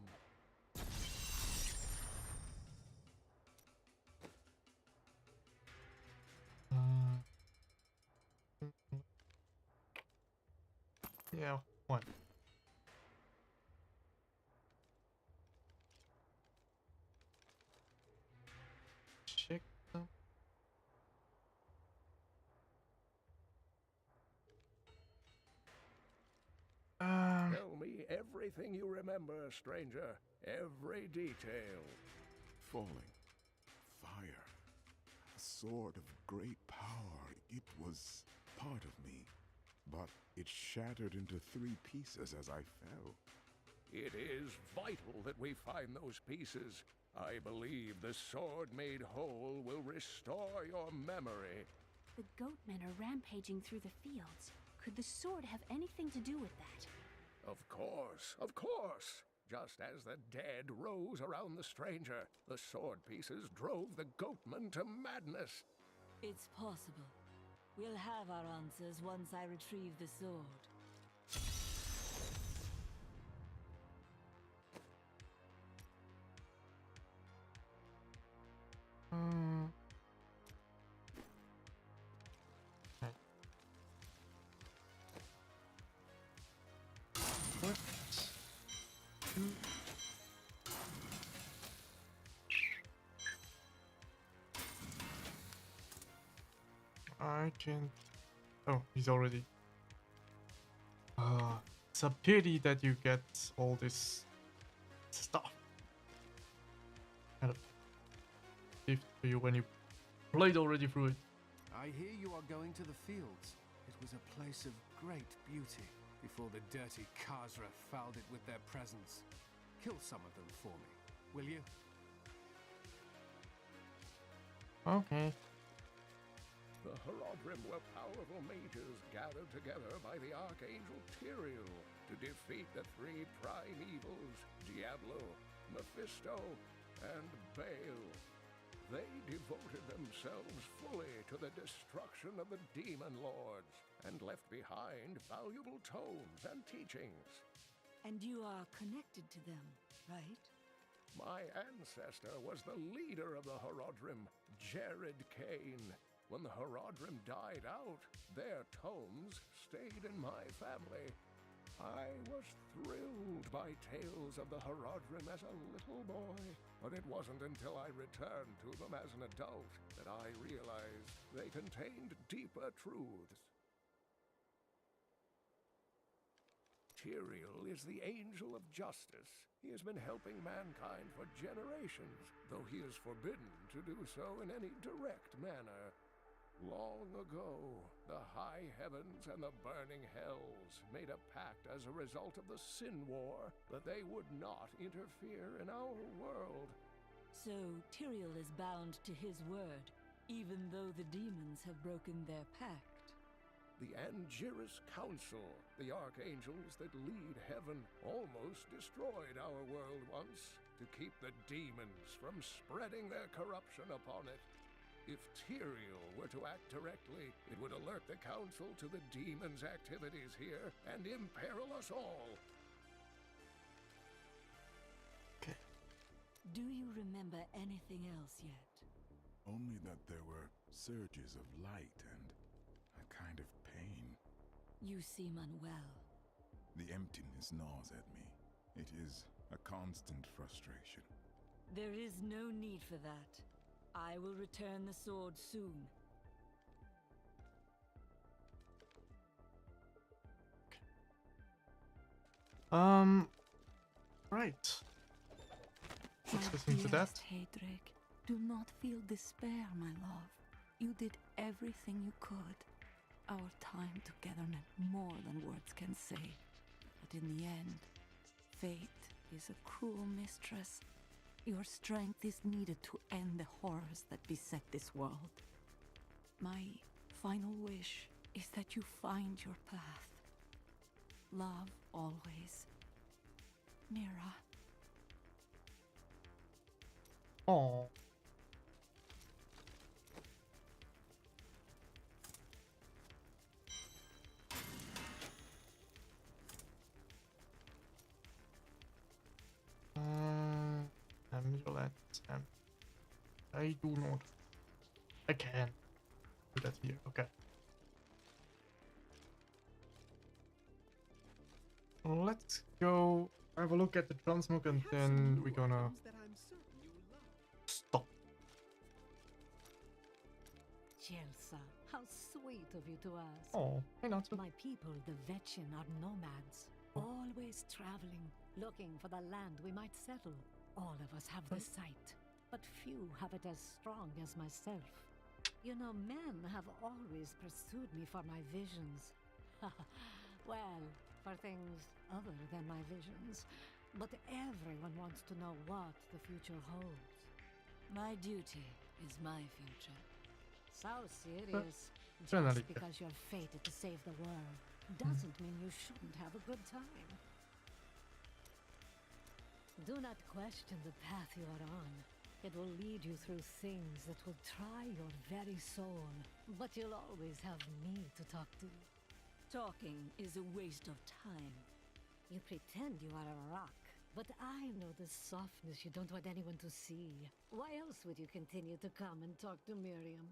Yeah, one. Check them. Tell me everything you remember, stranger. Every detail. Falling. Fire. A sword of great power. It was part of me, but it shattered into 3 pieces as I fell. It is vital that we find those pieces. I believe the sword made whole will restore your memory. The goatmen are rampaging through the fields. Could the sword have anything to do with that? Of course, of course. Just as the dead rose around the stranger, the sword pieces drove the goatmen to madness. It's possible. We'll have our answers once I retrieve the sword. What? I can't. Oh, he's already. It's a pity that you get all this stuff kind of gift to you when you played already through it. I hear you are going to the fields. It was a place of great beauty before the dirty Khazra fouled it with their presence. Kill some of them for me, will you? Okay. The Horodrim were powerful mages gathered together by the Archangel Tyrael to defeat the 3 primevals, Diablo, Mephisto, and Baal. They devoted themselves fully to the destruction of the demon lords and left behind valuable tomes and teachings. And you are connected to them, right? My ancestor was the leader of the Horodrim, Jared Cain. When the Horodrim died out, their tomes stayed in my family. I was thrilled by tales of the Horodrim as a little boy, but it wasn't until I returned to them as an adult that I realized they contained deeper truths. Tyrael is the angel of justice. He has been helping mankind for generations, though he is forbidden to do so in any direct manner. Long ago, the high heavens and the burning hells made a pact as a result of the Sin War that they would not interfere in our world. So Tyrael is bound to his word, even though the demons have broken their pact. The Angiris Council, the archangels that lead heaven, almost destroyed our world once to keep the demons from spreading their corruption upon it. If Tyrael were to act directly, it would alert the Council to the demons' activities here and imperil us all. Okay. Do you remember anything else yet? Only that there were surges of light and a kind of pain. You seem unwell. The emptiness gnaws at me. It is a constant frustration. There is no need for that. I will return the sword soon. Right. My Let's listen to that. dearest Heydrich, do not feel despair, my love. You did everything you could. Our time together meant more than words can say. But in the end, fate is a cruel mistress. Your strength is needed to end the horrors that beset this world. My final wish is that you find your path. Love always. Mira. Oh. Amulet. I do not. I can do that here. Okay. Let's go have a look at the transmog and then we're gonna stop. Chelsea, how sweet of you to ask. Oh, hey, not so. My people, the Vetchin, are nomads, always traveling, looking for the land we might settle. All of us have the sight, but few have it as strong as myself. You know, men have always pursued me for my visions. Well, for things other than my visions. But everyone wants to know what the future holds. My duty is my future. So serious. Generally, Just because you're fated to save the world doesn't mean you shouldn't have a good time. Do not question the path you are on. It will lead you through things that will try your very soul. But you'll always have me to talk to. Talking is a waste of time. You pretend you are a rock, but I know the softness you don't want anyone to see. Why else would you continue to come and talk to Miriam?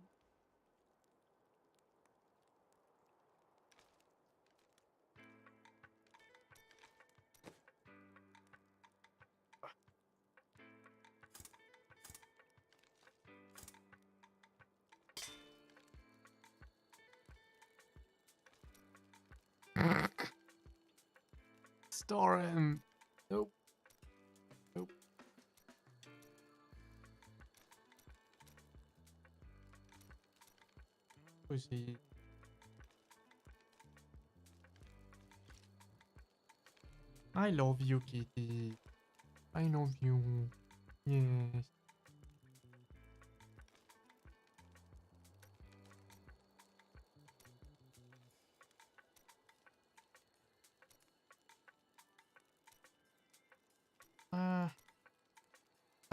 Store him. Nope. Nope. Who's he? I love you, Kitty. I love you. Yes.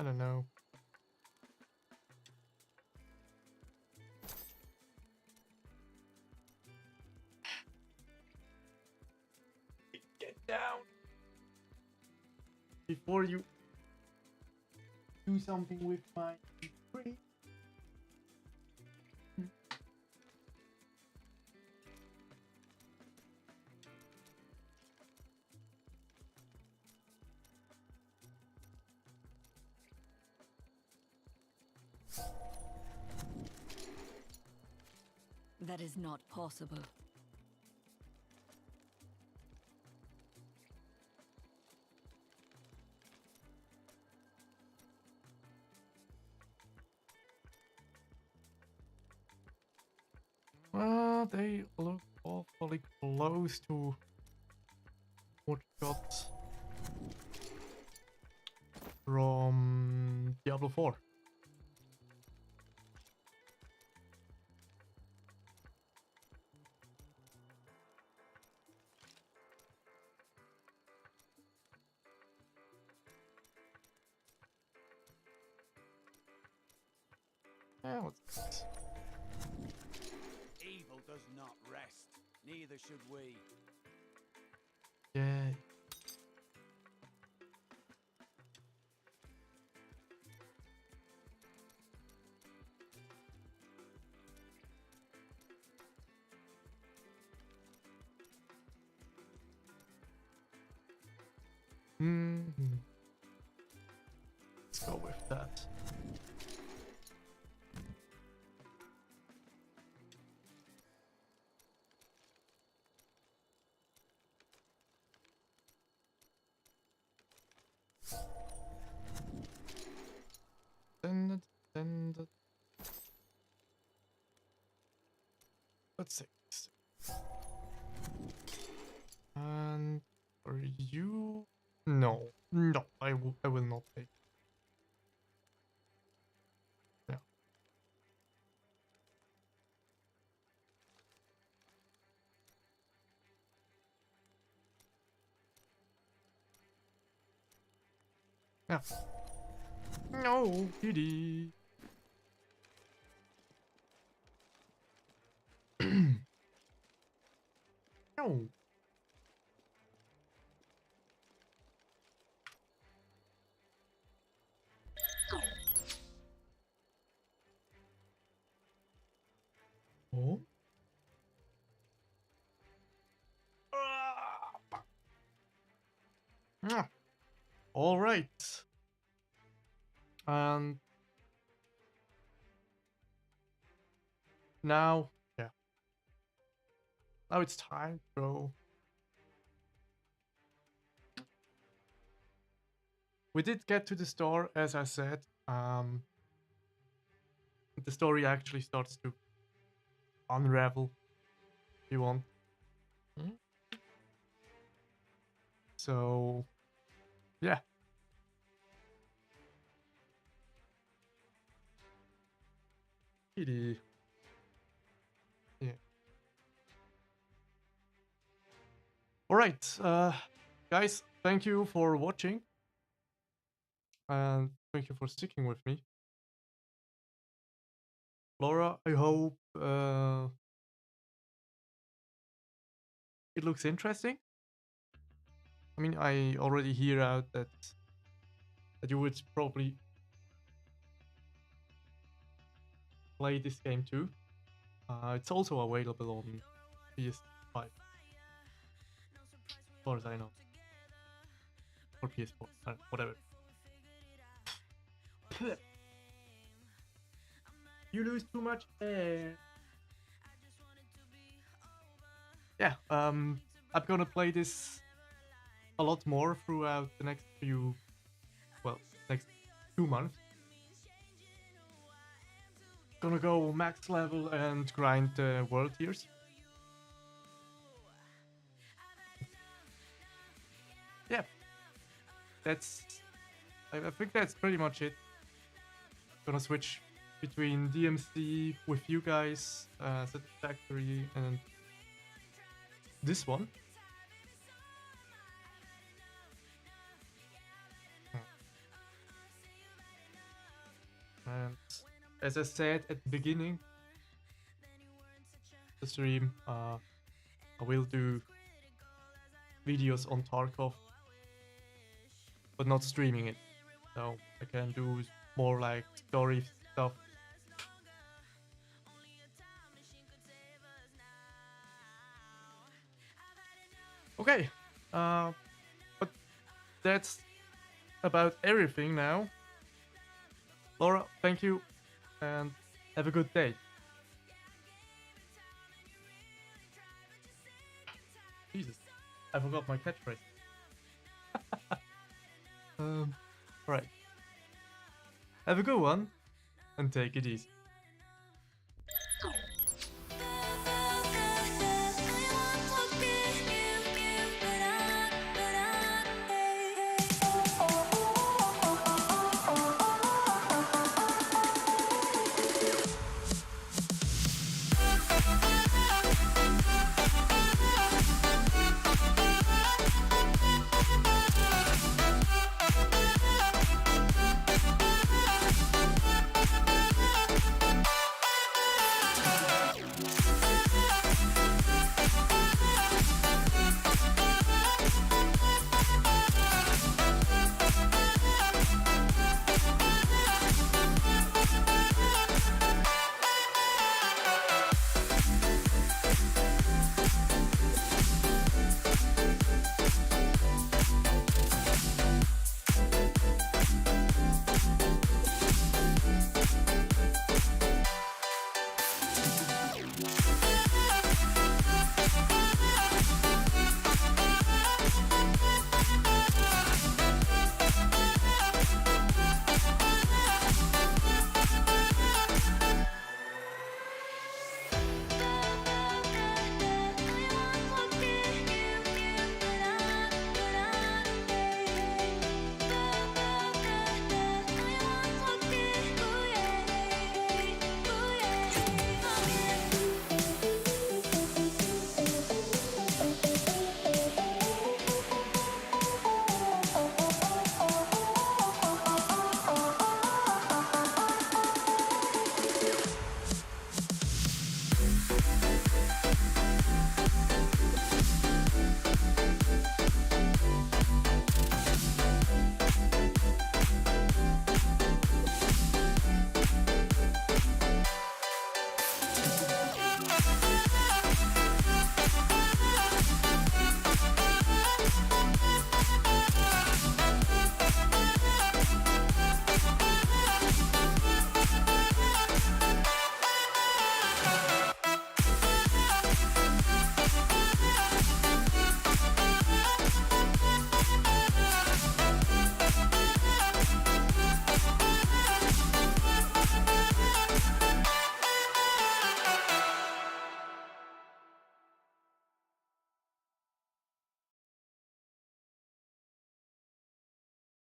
I don't know. Get down before you do something with my tree. That is not possible. They look awfully close to what got from Diablo 4. What's this? Evil does not rest. Neither should we. Yay. Let's go with that. Let's see. And for you, no, I will not take. Yeah. Yeah. No, kitty. No. Oh. All right. And now, yeah. Now it's time to go. We did get to the store, as I said. The story actually starts to unravel, if you want. So, yeah. Kitty. Yeah. Alright, guys, thank you for watching. And thank you for sticking with me. Laura, I hope it looks interesting. I mean, I already hear out that you would probably play this game too. It's also available on PS5, as far as I know. Or PS4, whatever. You lose too much air. Yeah, I'm gonna play this a lot more throughout the next next 2 months. Gonna go max level and grind the world tiers. Yeah, I think that's pretty much it. Gonna switch between DMC with you guys, Satisfactory, and this one. And as I said at the beginning, the stream, I will do videos on Tarkov, but not streaming it. So I can do more like story stuff. Okay, but that's about everything now. Laura, thank you, and have a good day. Jesus, I forgot my catchphrase. Alright. Have a good one, and take it easy.